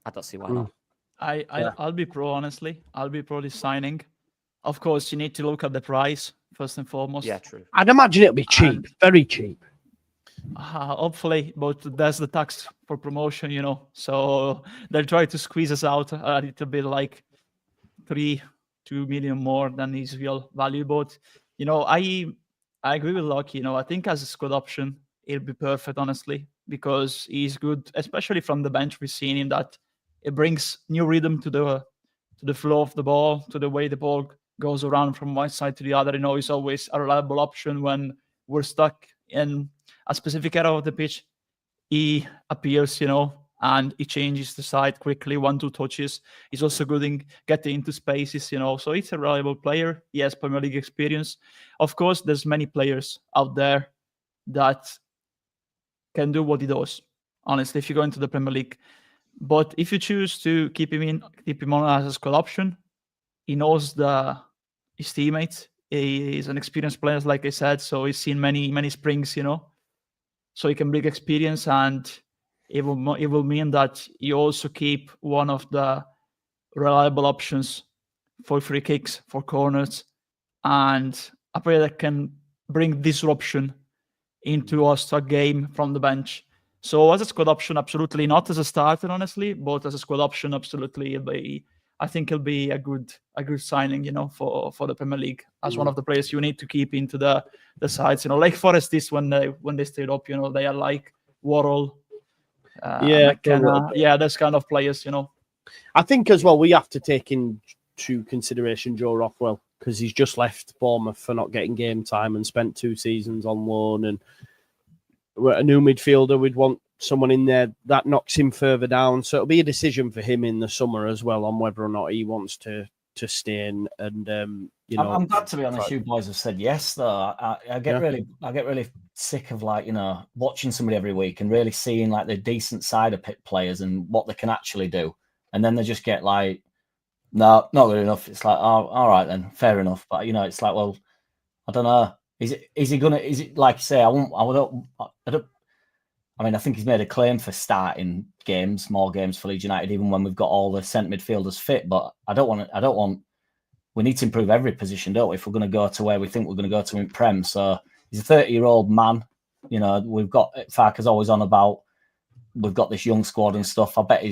I don't see why not. I'll be pro, honestly. I'll be pro this signing. Of course, you need to look at the price first and foremost. Yeah, true. I'd imagine it'll be cheap, very cheap. Hopefully, but there's the tax for promotion, you know. So they'll try to squeeze us out a little bit, like 2 million more than his real value. But you know, I agree with Locke. You know, I think as a squad option, it'll be perfect, honestly, because he's good, especially from the bench. We've seen him that it brings new rhythm to the flow of the ball, to the way the ball goes around from one side to the other. You know, he's always a reliable option when we're stuck in a specific area of the pitch. He appears, you know, and he changes the side quickly, 1-2 touches. He's also good in getting into spaces, you know. So he's a reliable player. He has Premier League experience. Of course, there's many players out there that can do what he does, honestly, if you go into the Premier League. But if you choose to keep him on as a squad option, he knows his teammates. He is an experienced player, like I said, so he's seen many springs, you know. So he can bring experience, and it will mean that you also keep one of the reliable options for free kicks, for corners, and a player that can bring disruption into a stock game from the bench. So as a squad option, absolutely not as a starter, honestly, but as a squad option, absolutely. I think it'll be a good signing, you know, for the Premier League as one of the players you need to keep into the sides. You know, like Forest is when they stayed up, you know, they are like Worrell, McKenna, those kind of players, you know. I think as well we have to take into consideration Joe Rothwell because he's just left Bournemouth for not getting game time and spent 2 seasons on loan, and a new midfielder, we'd want someone in there that knocks him further down. So it'll be a decision for him in the summer as well on whether or not he wants to stay in. And you know, I'm glad, to be honest, you boys have said yes. Though I get really sick of, like, you know, watching somebody every week and really seeing like the decent side of players and what they can actually do, and then they just get like, no, not good enough. It's like, oh, all right then, fair enough. But you know, it's like, well, I don't know. Is it like you say? I mean, I think he's made a claim for starting more games for Leeds United, even when we've got all the centre midfielders fit. But I don't want. We need to improve every position, don't we? If we're going to go to where we think we're going to go to in Prem. So he's a 30-year-old man. You know, we've got Farke's always on about. We've got this young squad and stuff. I bet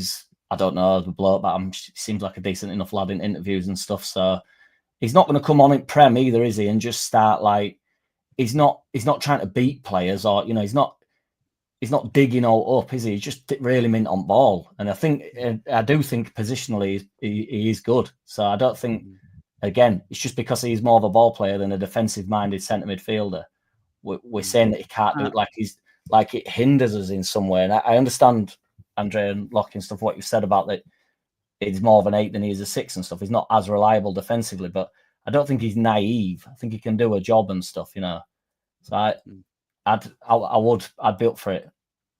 I don't know the bloke, but he seems like a decent enough lad in interviews and stuff. So he's not going to come on in Prem either, is he? And just start like. He's not trying to beat players, or, you know, he's not digging all up, is he? He's just really mint on ball. And I do think positionally he is good. So I don't think, again, it's just because he's more of a ball player than a defensive-minded centre midfielder. We're saying that he can't do it like it hinders us in some way. And I understand, Andre and Locke and stuff, what you've said about that he's more of an 8 than he is a 6 and stuff. He's not as reliable defensively, but I don't think he's naive. I think he can do a job and stuff, you know. So I'd be up for it.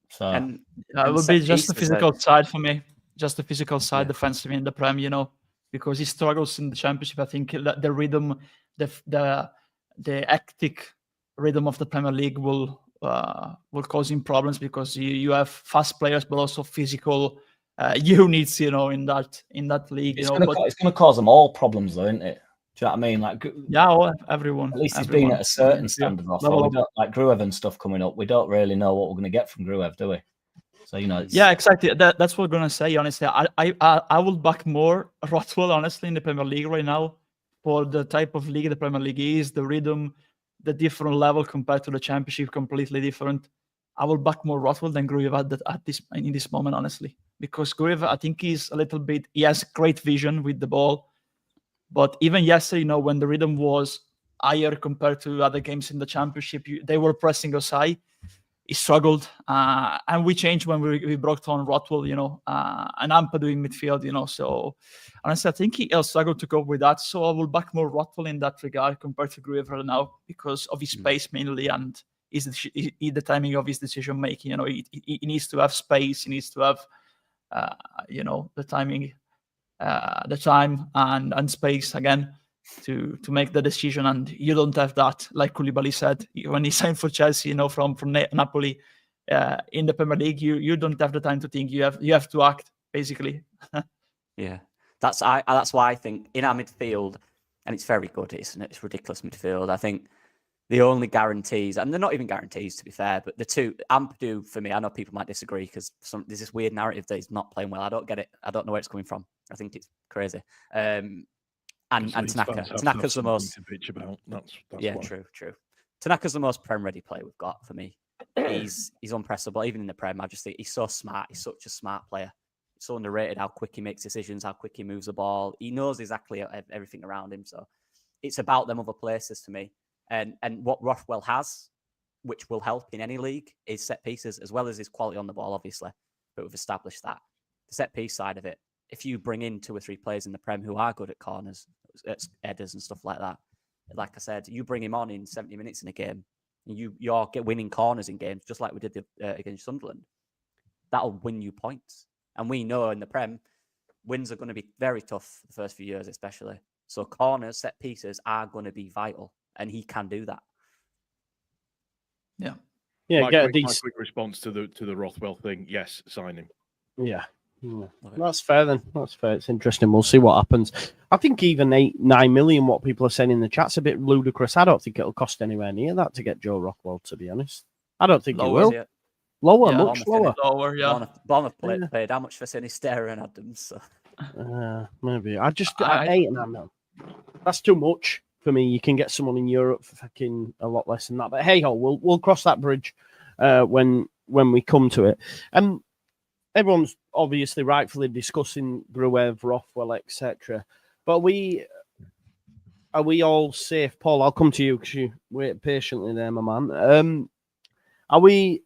So it would be just the physical side for me, just the physical side defensively in the Prem, you know, because he struggles in the Championship. I think the rhythm, the hectic rhythm of the Premier League will cause him problems because you have fast players, but also physical units, you know, in that league. It's going to cause them all problems, though, isn't it? Do you know what I mean? Like, everyone. At least he's been at a certain standard. We don't, like Gruev and stuff coming up. We don't really know what we're going to get from Gruev, do we? So yeah, exactly. That's what I'm gonna say. Honestly, I will back more Rothwell honestly in the Premier League right now for the type of league the Premier League is, the rhythm, the different level compared to the Championship, completely different. I will back more Rothwell than Gruev in this moment, honestly, because Gruev, I think he has great vision with the ball, but even yesterday, when the rhythm was higher compared to other games in the Championship, they were pressing us high. He struggled, and we changed when we brought on Rothwell, and Ampadu in midfield, So honestly, I think he'll struggle to cope with that. So I will back more Rothwell in that regard compared to Gruev now because of his pace mainly and the timing of his decision making. He needs to have space. He needs to have, the timing, the time and space again to make the decision, and you don't have that. Like Koulibaly said when he signed for Chelsea, from Napoli, in the Premier League, you don't have the time to think. You have to act basically. Yeah, that's why I think in our midfield, and it's very good. It's ridiculous midfield. I think the only guarantees, and they're not even guarantees to be fair, but the two, Ampadu for me, I know people might disagree because there's this weird narrative that he's not playing well. I don't get it. I don't know where it's coming from. I think it's crazy. And Tanaka. Tanaka's the most to bitch about. That's yeah, why. true. Tanaka's the most Prem ready player we've got for me. He's unpressable, even in the Prem. I just think he's so smart. He's such a smart player. So underrated how quick he makes decisions, how quick he moves the ball. He knows exactly everything around him. So it's about them other places to me. And what Rothwell has, which will help in any league, is set pieces as well as his quality on the ball, obviously. But we've established that. The set piece side of it, if you bring in 2 or 3 players in the Prem who are good at corners, headers and stuff like that, like I said, you bring him on in 70 minutes in a game, and you're winning corners in games, just like we did against Sunderland. That'll win you points. And we know in the Prem, wins are going to be very tough the first few years, especially. So corners, set pieces are going to be vital, and he can do that. Yeah. Yeah, my quick response to the Rothwell thing. Yes, sign him. Yeah. That's fair then. That's fair. It's interesting. We'll see what happens. I think even 8-9 million, what people are saying in the chat's a bit ludicrous. I don't think it'll cost anywhere near that to get Joe Rothwell, to be honest. I don't think it will. Lower, Yeah, much lower. Lower, yeah. Bournemouth paid how much for Sinisterra and Adams? So. Maybe. I 8-9 million. That's too much for me. You can get someone in Europe for fucking a lot less than that. But hey ho, we'll cross that bridge when we come to it. Everyone's obviously rightfully discussing Gruev, Rothwell, etc. But are we all safe? Paul, I'll come to you because you wait patiently there, my man. Are we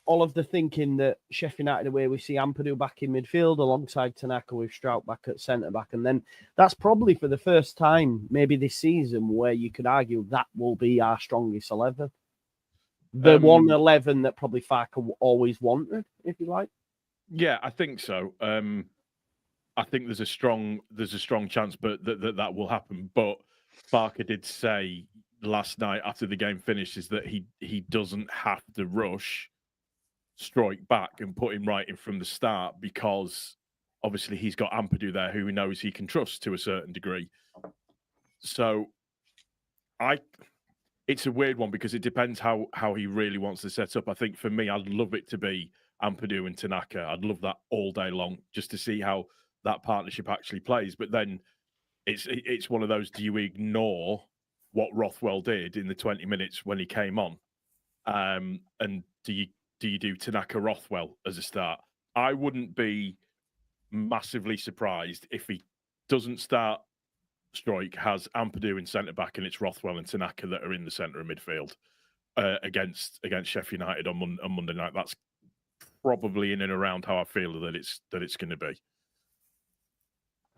all of the thinking that Sheffield United away, we see Ampadu back in midfield alongside Tanaka with Strout back at centre-back, and then that's probably for the first time maybe this season where you could argue that will be our strongest 11. The 1-11 that probably Farke always wanted, if you like. Yeah, I think so. I think there's a strong chance, but that will happen. But Farke did say last night after the game finishes that he doesn't have to rush Struijk back and put him right in from the start because obviously he's got Ampadu there who he knows he can trust to a certain degree. So it's a weird one because it depends how he really wants to set up. I think for me, I'd love it to be Ampadu and Tanaka. I'd love that all day long just to see how that partnership actually plays. But then it's one of those, do you ignore what Rothwell did in the 20 minutes when he came on? And do you do Tanaka Rothwell as a start? I wouldn't be massively surprised if he doesn't start Struijk, has Ampadu in centre back, and it's Rothwell and Tanaka that are in the centre of midfield against Sheffield United on Monday night. That's probably in and around how I feel that it's going to be.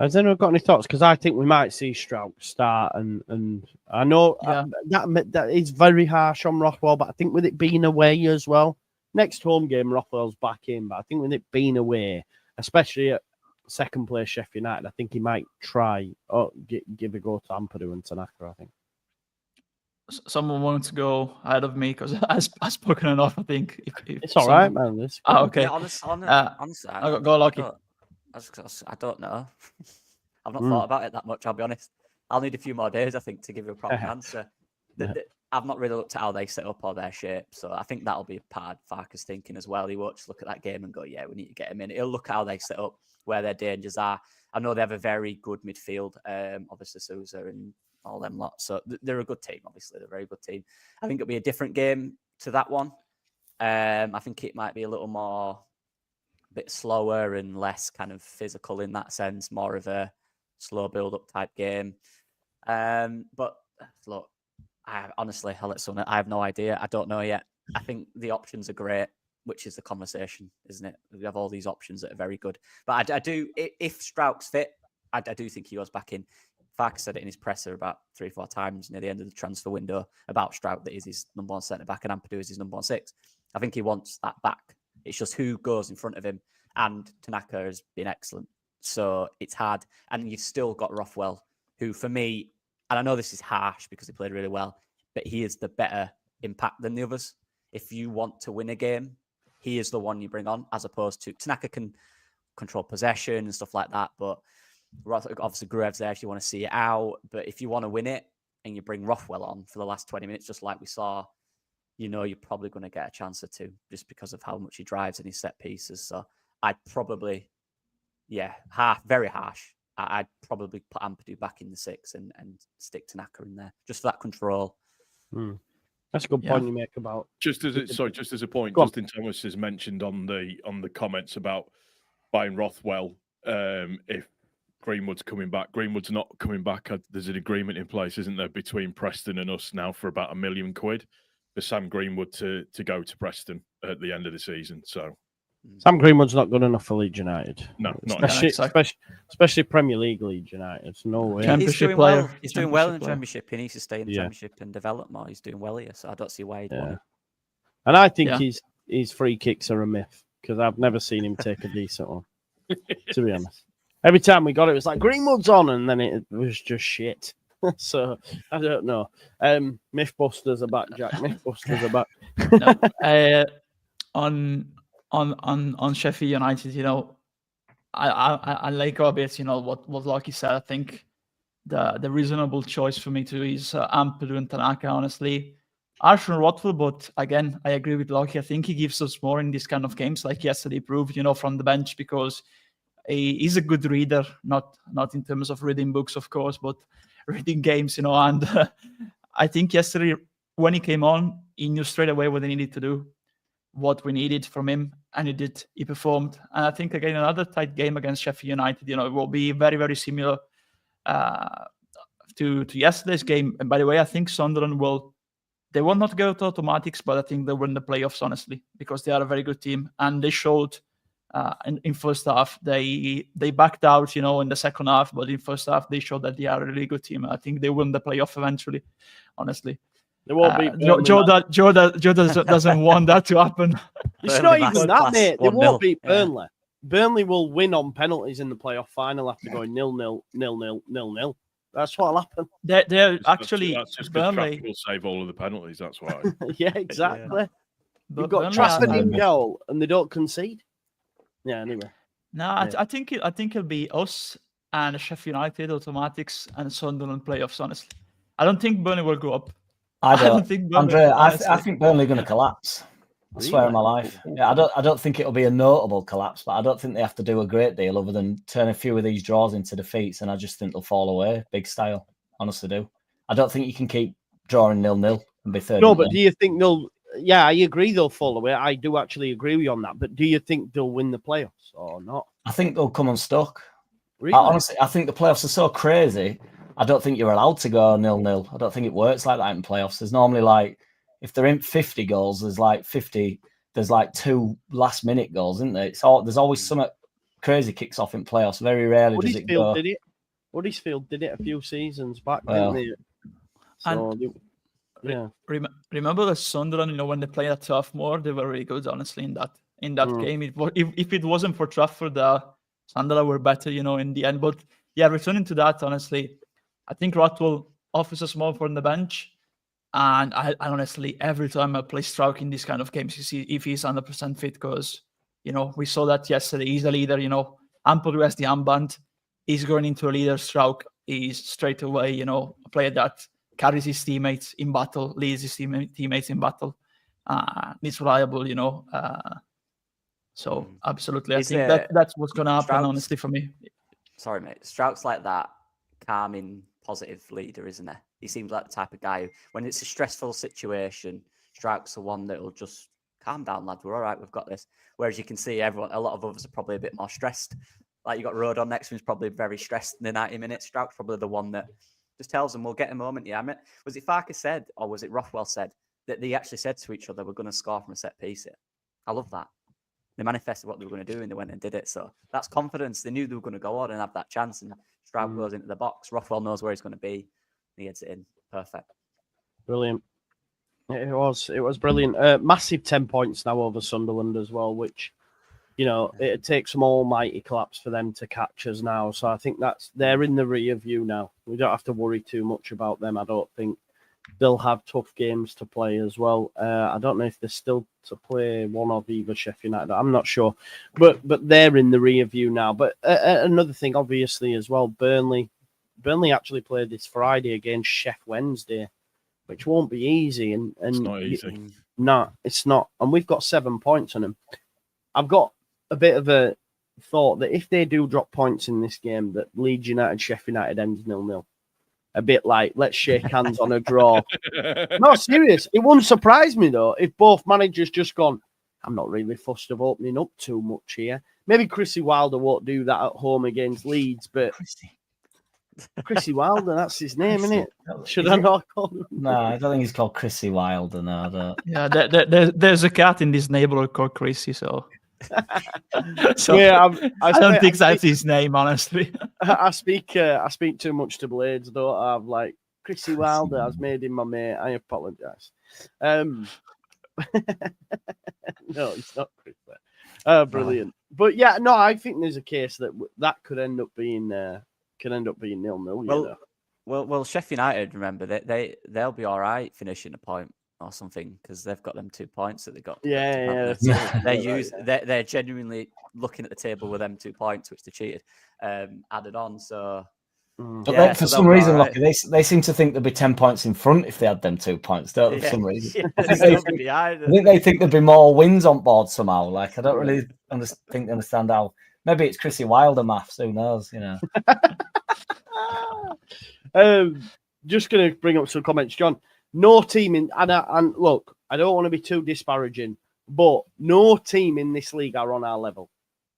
Has anyone got any thoughts? Because I think we might see Strout start, and I know that is very harsh on Rothwell, but I think with it being away as well, next home game Rothwell's back in, but I think with it being away, especially at second place Sheffield United, I think he might try or give a go to Ampadu and Tanaka, I think. Someone wants to go ahead of me because I've spoken enough, I think. If it's all right, man. Okay. Yeah, honestly, go Lucky. I don't know. I've not thought about it that much, I'll be honest. I'll need a few more days, I think, to give you a proper answer. I've not really looked at how they set up or their shape. So I think that'll be a part of Farke's thinking as well. He won't just look at that game and go, yeah, we need to get him in. He'll look at how they set up, where their dangers are. I know they have a very good midfield, obviously Sousa and all them lots. So they're a good team, obviously. They're a very good team. I think it'll be a different game to that one. I think it might be a little more, a bit slower and less kind of physical in that sense, more of a slow build-up type game. But look, honestly, I have no idea. I don't know yet. I think the options are great, which is the conversation, isn't it? We have all these options that are very good. But I do, if Strauch's fit, I do think he goes back in. Farke said it in his presser about 3 or 4 times near the end of the transfer window about Strauch that is his number 1 centre back and Ampadu is his number 1 6. I think he wants that back. It's just who goes in front of him. And Tanaka has been excellent. So it's hard. And you've still got Rothwell, who for me, and I know this is harsh because he played really well, but he is the better impact than the others. If you want to win a game, he is the one you bring on, as opposed to Tanaka can control possession and stuff like that. But obviously Gruev's there if you want to see it out. But if you want to win it and you bring Rothwell on for the last 20 minutes, just like we saw, you know you're probably going to get a chance or two just because of how much he drives and his set pieces. So I'd probably, very harsh. I'd probably put Ampadu back in the 6 and stick Tanaka in there just for that control. That's a good point you make about. Just as a point, Justin Thomas has mentioned on the comments about buying Rothwell. If Greenwood's coming back, Greenwood's not coming back. There's an agreement in place, isn't there, between Preston and us now for about £1 million for Sam Greenwood to go to Preston at the end of the season. So Sam Greenwood's not good enough for Leeds United. No, not especially Premier League Leeds United. No way. Championship player. He's doing well in the Championship. He needs to stay in the Championship and develop more. He's doing well here, so I don't see why he'd want to. And I think his free kicks are a myth because I've never seen him take a decent one. To be honest, every time we got it was like Greenwood's on, and then it was just shit. So I don't know. Mythbusters are back, Jack. Mythbusters are back. On Sheffield United, you know, I like a bit, you know, what Lockie said. I think the reasonable choice for me too is Ampadu and Tanaka, honestly. Arshon Rothwell, but again, I agree with Lockie. I think he gives us more in these kind of games, like yesterday proved, you know, from the bench, because he's a good reader, not in terms of reading books, of course, but reading games, you know. And I think yesterday when he came on, he knew straight away what he needed to do, what we needed from him, and he did. He performed. And I think, again, another tight game against Sheffield United, you know, it will be very, very similar to yesterday's game. And by the way, I think Sunderland will not go to automatics, but I think they'll win the playoffs, honestly, because they are a very good team. And they showed in first half, they backed out, you know, in the second half, but in first half, they showed that they are a really good team. I think they win the playoff eventually, honestly. They won't be Joe doesn't want that to happen. It's not even that, mate. They won't beat Burnley. Burnley will win on penalties in the playoff final after going 0-0, 0-0, 0-0. That's what'll happen. They're actually that's just Burnley will save all of the penalties. That's why. Yeah, exactly. But You've got Trafford in goal, and they don't concede. Yeah. Anyway. No, I think it'll be us and Sheffield United automatics and Sunderland playoffs. Honestly, I don't think Burnley will go up. I don't think Burnley, Andre, I think Burnley are going to collapse. I swear on my life. Yeah, I don't think it'll be a notable collapse, but I don't think they have to do a great deal other than turn a few of these draws into defeats, and I just think they'll fall away big style. Honestly, do. I don't think you can keep drawing 0-0 and be third. No, but do you think they'll? Yeah, I agree they'll fall away. I do actually agree with you on that. But do you think they'll win the playoffs or not? I think they'll come unstuck. Really? Honestly, I think the playoffs are so crazy. I don't think you're allowed to go 0-0. I don't think it works like that in playoffs. There's normally like, if they're in 50 goals, there's like 2 last minute goals, isn't there? There's always some crazy kicks off in playoffs. Very rarely does it go. Huddersfield did it a few seasons back, well, didn't they? So, remember the Sunderland, you know, when they played at Turf Moor, they were really good, honestly, in that game. If it wasn't for Trafford, Sunderland were better, you know, in the end. But yeah, returning to that, honestly, I think Rothwell offers us more from the bench. And I honestly, every time I play Strauch in these kind of games, you see if he's 100% fit, because, you know, we saw that yesterday. He's a leader, you know. Ampadu has the armband. He's going into a leader. Strauch is straight away, you know, a player that carries his teammates in battle, leads his teammates in battle. He's reliable, So absolutely, I think that's what's going to happen, honestly, for me. Sorry, mate. Strout's like that calming, positive leader, isn't he? He seems like the type of guy who, when it's a stressful situation, Strout's the one that will just calm down, lads. We're all right. We've got this. Whereas you can see a lot of others are probably a bit more stressed. Like you got Rodon next to him, is probably very stressed in the 90 minutes. Strout's probably the one that just tells them, we'll get a moment. Yeah, I mean, was it Farke said, or was it Rothwell said, that they actually said to each other, we're going to score from a set piece here? I love that. They manifested what they were going to do and they went and did it. So that's confidence. They knew they were going to go on and have that chance. And Strout goes into the box. Rothwell knows where he's going to be. He gets it in. Perfect. Brilliant. It was brilliant. Massive 10 points now over Sunderland as well, which, it takes some almighty collapse for them to catch us now. So I think they're in the rear view now. We don't have to worry too much about them, I don't think. They'll have tough games to play as well. I don't know if they're still to play one of either Sheffield United. I'm not sure. But they're in the rear view now. But another thing, obviously, as well, Burnley actually played this Friday against Sheffield Wednesday, which won't be easy. And it's not easy. No, it's not. And we've got 7 points on them. I've got a bit of a thought that if they do drop points in this game, that Leeds United, Sheffield United ends 0-0. A bit like, let's shake hands on a draw. No, serious. It wouldn't surprise me, though, if both managers just gone, I'm not really fussed of opening up too much here. Maybe Chrissy Wilder won't do that at home against Leeds, but Chrissy Wilder, that's his name, isn't it? Should I not call him? No, I don't think he's called Chrissy Wilder. No, Yeah, there's a cat in this neighborhood called Chrissy, so... Yeah, I don't think that's his name, honestly. I speak too much to Blades, though. I've like Chrissy Wilder has made him my mate. I apologise. No, it's not Chris. Brilliant, but yeah, no, I think there's a case that could end up being 0-0. Well, Sheffield United, remember they'll be all right finishing a point or something because they've got them 2 points that they got. They're genuinely looking at the table with them 2 points, which they cheated, added on. So, but for some reason, right. they seem to think there'd be 10 points in front if they had them 2 points. Don't they, for some reason? I think they think there'd be more wins on board somehow. Like I don't really understand how. Maybe it's Chrissy Wilder maths. Who knows? Just going to bring up some comments, John. No team in and look, I don't want to be too disparaging, but no team in this league are on our level.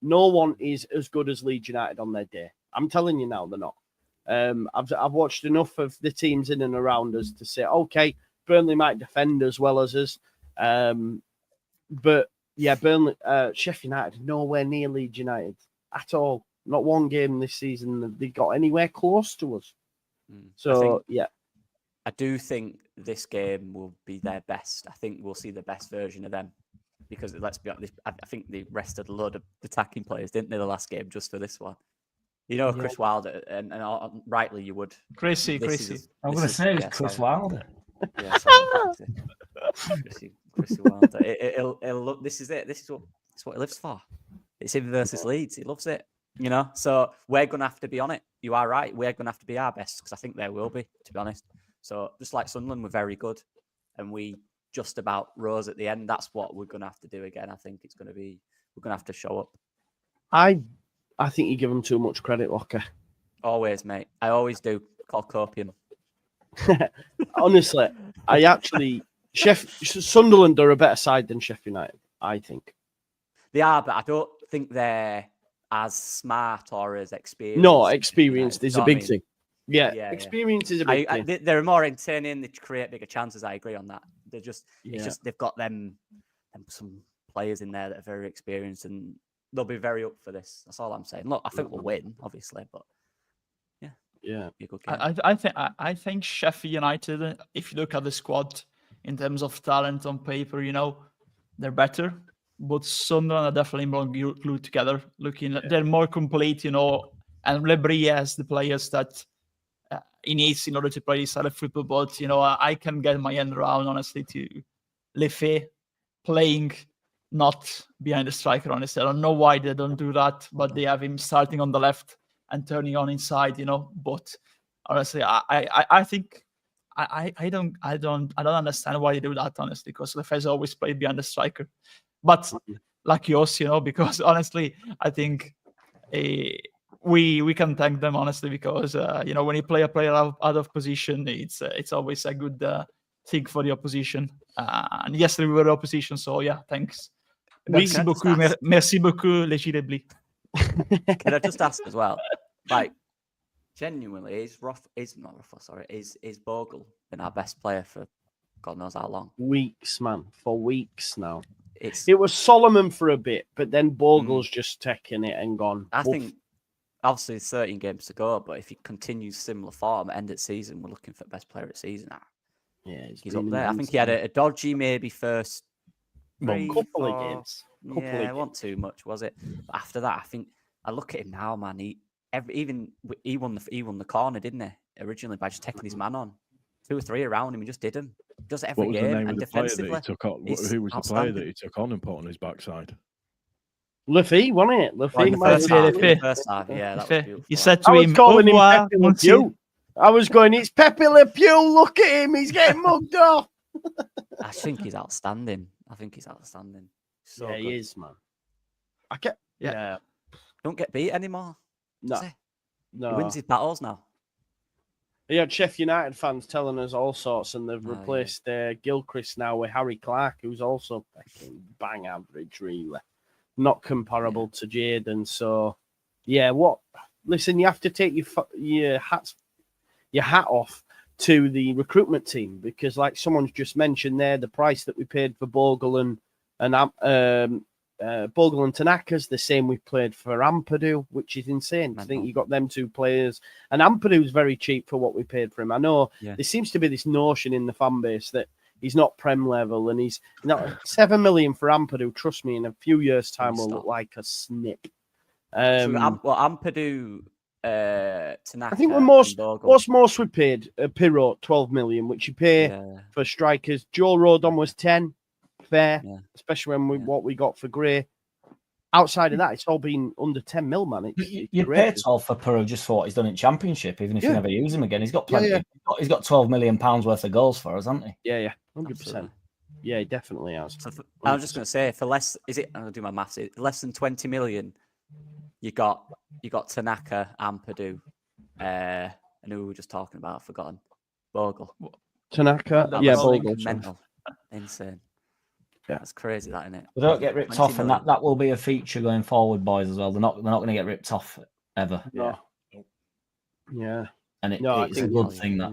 No one is as good as Leeds United on their day. I'm telling you now, they're not. I've watched enough of the teams in and around us to say, okay, Burnley might defend as well as us, but yeah, Burnley, Sheffield United, nowhere near Leeds United at all. Not one game this season that they got anywhere close to us. So I do think this game will be their best. I think we'll see the best version of them because let's be honest, I think they rested a load of attacking players, didn't they, the last game just for this one? Chris Wilder, and rightly you would. Chrissy. I'm going to say it's Chris Wilder. Yeah, Chrissy Wilder. It'll look. This is it. This is what he lives for. It's him versus Leeds. He loves it. So we're going to have to be on it. You are right. We're going to have to be our best because I think they will be, to be honest. So just like Sunderland, we're very good, and we just about rose at the end. That's what we're going to have to do again. I think we're going to have to show up. I think you give them too much credit, Walker. Always, mate. I always do. Call copium. Honestly, Sunderland are a better side than Sheffield United, I think. They are, but I don't think they're as smart or as experienced. No, experienced is a big thing. Yeah, experience is a big thing. They're more entertaining. They create bigger chances. I agree on that. They're just, they've got them some players in there that are very experienced, and they'll be very up for this. That's all I'm saying. Look, I think we'll win, obviously, but be a good game. I think Sheffield United, if you look at the squad in terms of talent on paper, they're better. But Sunderland are definitely more glued together. They're more complete, and Lebrie has the players that he needs in order to play this side of football. But I can get my hand around, honestly, to Lefe playing not behind the striker. Honestly, I don't know why they don't do that, but they have him starting on the left and turning on inside. But honestly, I think I don't understand why they do that, honestly, because Lefebvre always played behind the striker. But like yours, because honestly, I think we can thank them, honestly, because when you play a player out of position, it's always a good thing for the opposition. And yesterday we were the opposition, so yeah, thanks. Merci beaucoup, legibly. Can I just ask as well, like, genuinely, is Bogle been our best player for God knows how long? Weeks, man, for weeks now. It was Solomon for a bit, but then Bogle's just taken it and gone. I think obviously 13 games to go, but if he continues similar form at end of season, we're looking for best player of the season now. Yeah, he's up there. I think he had a dodgy maybe first couple of games. It wasn't too much, was it? But after that, I think I look at him now, man. He won the corner, didn't he? Originally by just taking his man on, 2 or 3 around him, he just did them. Does it every game. game. The name and of the player that defensively, he took on? Who was the player that he took on and put on his backside? Luffy, wasn't it? Luffy. First half, yeah, that was beautiful. You said to him, calling him Pepe Le Pew. I was going, it's Pepe Le Pew. Look at him, he's getting mugged off. I think he's outstanding. So yeah, he is, man. Yeah. Don't get beat anymore. No. He wins his battles now. He had Sheffield United fans telling us all sorts, and they've replaced Gilchrist now with Harry Clark, who's also fucking bang average, really. Not comparable to Jadon. So, yeah, listen, you have to take your hat off to the recruitment team, because, like someone's just mentioned there, the price that we paid for Bogle and Tanaka's the same we played for Ampadu, which is insane. I think you got them 2 players, and Ampadu's very cheap for what we paid for him. I know there seems to be this notion in the fan base that he's not Prem level, and he's not 7 million for Ampadu. Trust me, in a few years' time, will look like a snip. Ampadu, Tanaka, I think what's most we paid? Pirot, 12 million, which you pay for strikers. Joe Rodon was 10. Fair, especially when what we got for Gray. Outside of that, it's all been under 10 mil, man. You pay 12 for Peru just for what he's done in Championship, even if you never use him again. He's got plenty. Yeah. He's got 12 million pounds worth of goals for us, hasn't he? Yeah, 100%. Yeah, he definitely has. So I was just going to say, for less, I'm going to do my maths. Less than 20 million, you got Tanaka, Ampadu, and who we were just talking about, I've forgotten. Bogle. Tanaka, Bogle. Mental. Insane. Yeah. That's crazy, that, isn't it? They don't get ripped off, and that will be a feature going forward, boys, as well. They're not going to get ripped off ever. Yeah. And it's a good thing that.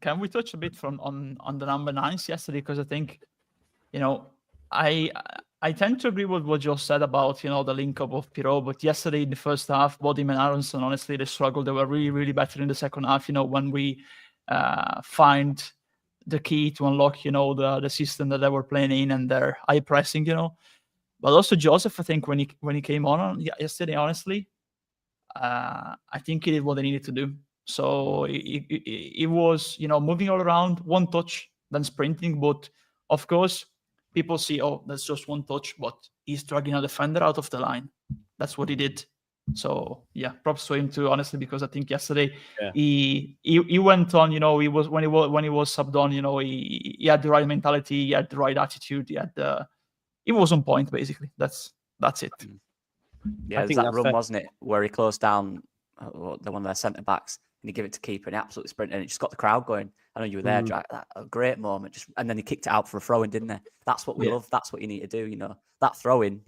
Can we touch a bit on the number 9s yesterday? Because I think, I tend to agree with what Joe said about the link up of Pirot, but yesterday in the first half, both him and Aronson, honestly, they struggled. They were really, really better in the second half. When we find the key to unlock, the system that they were playing in and their high pressing, But also Joseph, I think when he came on yesterday, honestly, I think he did what they needed to do. So he was, moving all around, one touch, then sprinting. But of course, people see, that's just one touch, but he's dragging a defender out of the line. That's what he did. So yeah, props to him too, honestly, because I think yesterday he went on. He was when he was subbed on. He had the right mentality, he had the right attitude, he was on point basically. That's it. Yeah, I think that run, wasn't it, where he closed down one of their centre backs and he gave it to keeper and he absolutely sprinted and it just got the crowd going. I know you were there, Jack. A great moment. And then he kicked it out for a throw in, didn't he? That's what we love. That's what you need to do. That throw in.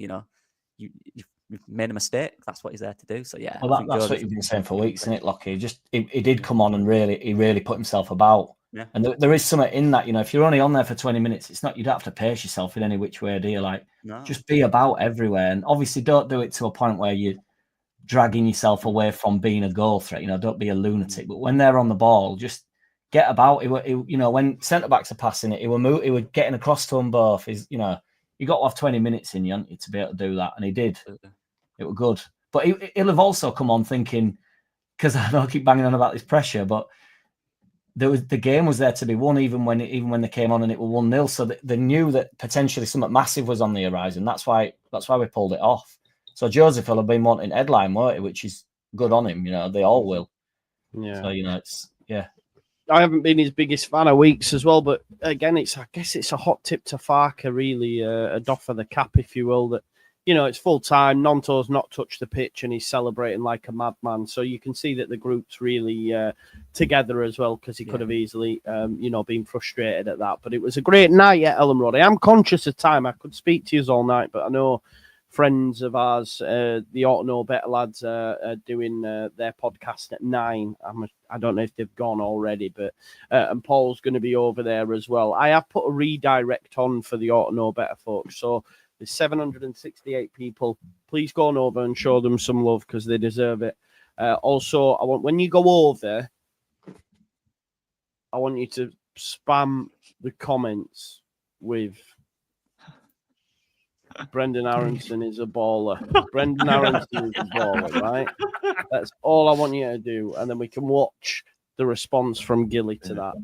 You've made a mistake. That's what he's there to do. So yeah, well, that's what you've been saying for weeks, isn't it, Lockie? He did come on and really put himself about. Yeah. And there is something in that. If you're only on there for 20 minutes, it's not, you don't have to pace yourself in any which way, do you? Just be about everywhere, and obviously don't do it to a point where you're dragging yourself away from being a goal threat. Don't be a lunatic. But when they're on the ball, just get about. When centre backs are passing it, he were getting across to them both. You got to have 20 minutes in you to be able to do that, and he did. It was good, but he'll have also come on thinking, because I know I keep banging on about this pressure, but the game was there to be won, even when they came on and it was 1-0. So they knew that potentially something massive was on the horizon. That's why we pulled it off. So Joseph will have been wanting headline, won't he? Which is good on him. They all will. Yeah. So Yeah. I haven't been his biggest fan of weeks as well, but again, I guess it's a hot tip to Farke, really, a doff of the cap, if you will, that, it's full time. Nonto's not touched the pitch and he's celebrating like a madman. So you can see that the group's really together as well, because he could have easily, been frustrated at that. But it was a great night at Ellen Road. I am conscious of time. I could speak to you all night, but I know friends of ours, the Ought to Know Better lads, are doing their podcast at 9. I don't know if they've gone already, but and Paul's going to be over there as well. I have put a redirect on for the Ought to Know Better folks. So there's 768 people. Please go on over and show them some love because they deserve it. Also, I want when you go over, I want you to spam the comments with Brendan Aronson is a baller. Brendan Aronson is a baller, right? That's all I want you to do. And then we can watch the response from Gilly to that.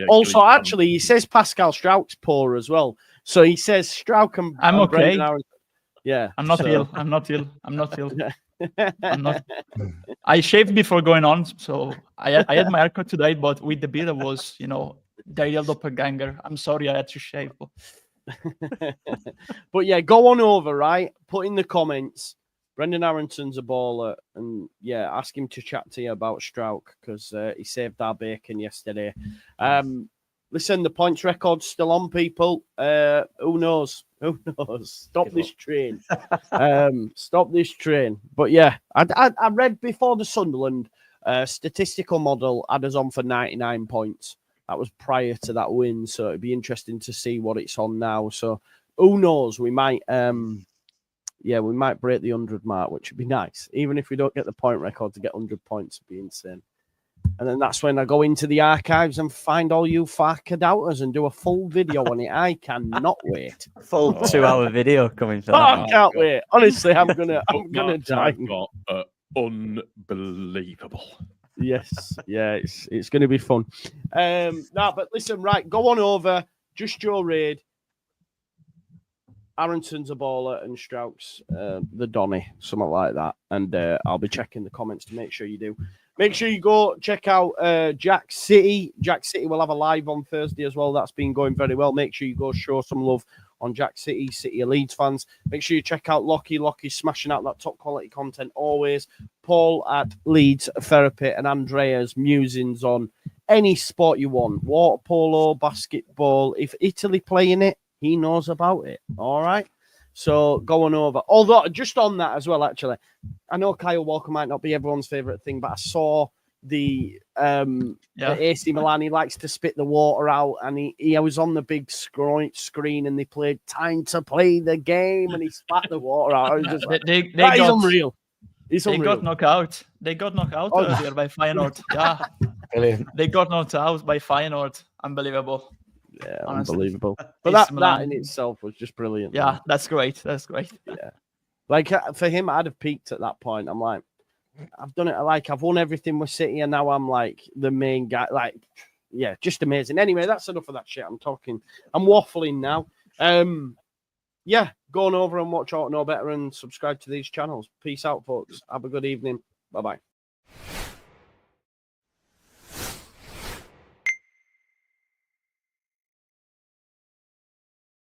Also, actually, he says Pascal Strauch's poor as well. So he says Strauch and I'm okay. Brendan Aronson. Yeah. I'm not ill. I'm not ill. I'm not. I shaved before going on. So I had my haircut today, but with the beard, I was, the real doppelganger. I'm sorry I had to shave. But yeah, go on over, right? Put in the comments, Brendan Aronson's a baller, and yeah, ask him to chat to you about Strauch because he saved our bacon yesterday. Listen, the points record's still on, people. Who knows? Who knows? Stop this train. Stop this train. But yeah, I read before the Sunderland statistical model had us on for 99 points. That was prior to that win, so it'd be interesting to see what it's on now. So who knows? We might, we might break the 100 mark, which would be nice. Even if we don't get the point record, to get 100 points would be insane. And then that's when I go into the archives and find all you Farke doubters and do a full video on it. I cannot wait. Full 2-hour video coming. Oh, I can't wait. Honestly, I'm gonna die. Unbelievable. Yes, yeah, it's going to be fun. But listen, right, go on over. Just Joe Raid, Aronson's a baller, and Strauch's the Donny, something like that. And I'll be checking the comments to make sure you do. Make sure you go check out Jack City. Jack City will have a live on Thursday as well. That's been going very well. Make sure you go show some love on Jack City, City of Leeds fans. Make sure you check out Lockie. Lockie's smashing out that top quality content always. Paul at Leeds Therapy and Andrea's musings on any sport you want. Water polo, basketball. If Italy playing it, he knows about it. All right? So going over. Although, just on that as well, actually, I know Kyle Walker might not be everyone's favourite thing, but I saw the AC Milan, he likes to spit the water out, and he was on the big screen and they played Time to Play the Game and he spat the water out. I was just like, they that got, is unreal. It's they unreal. got knocked out. They got knocked out earlier by Feyenoord. Yeah. Brilliant. They got knocked out by Feyenoord. Unbelievable. Yeah, honestly. Unbelievable. But that in itself was just brilliant. Yeah, man. That's great. That's great. Yeah. Like for him, I'd have peaked at that point. I'm like, I've done it. Like I've won everything with City, and now I'm like the main guy. Like, yeah, just amazing. Anyway, that's enough of that shit. I'm waffling now. Yeah, go on over and watch Ought to Know Better and subscribe to these channels. Peace out, folks. Have a good evening. Bye bye.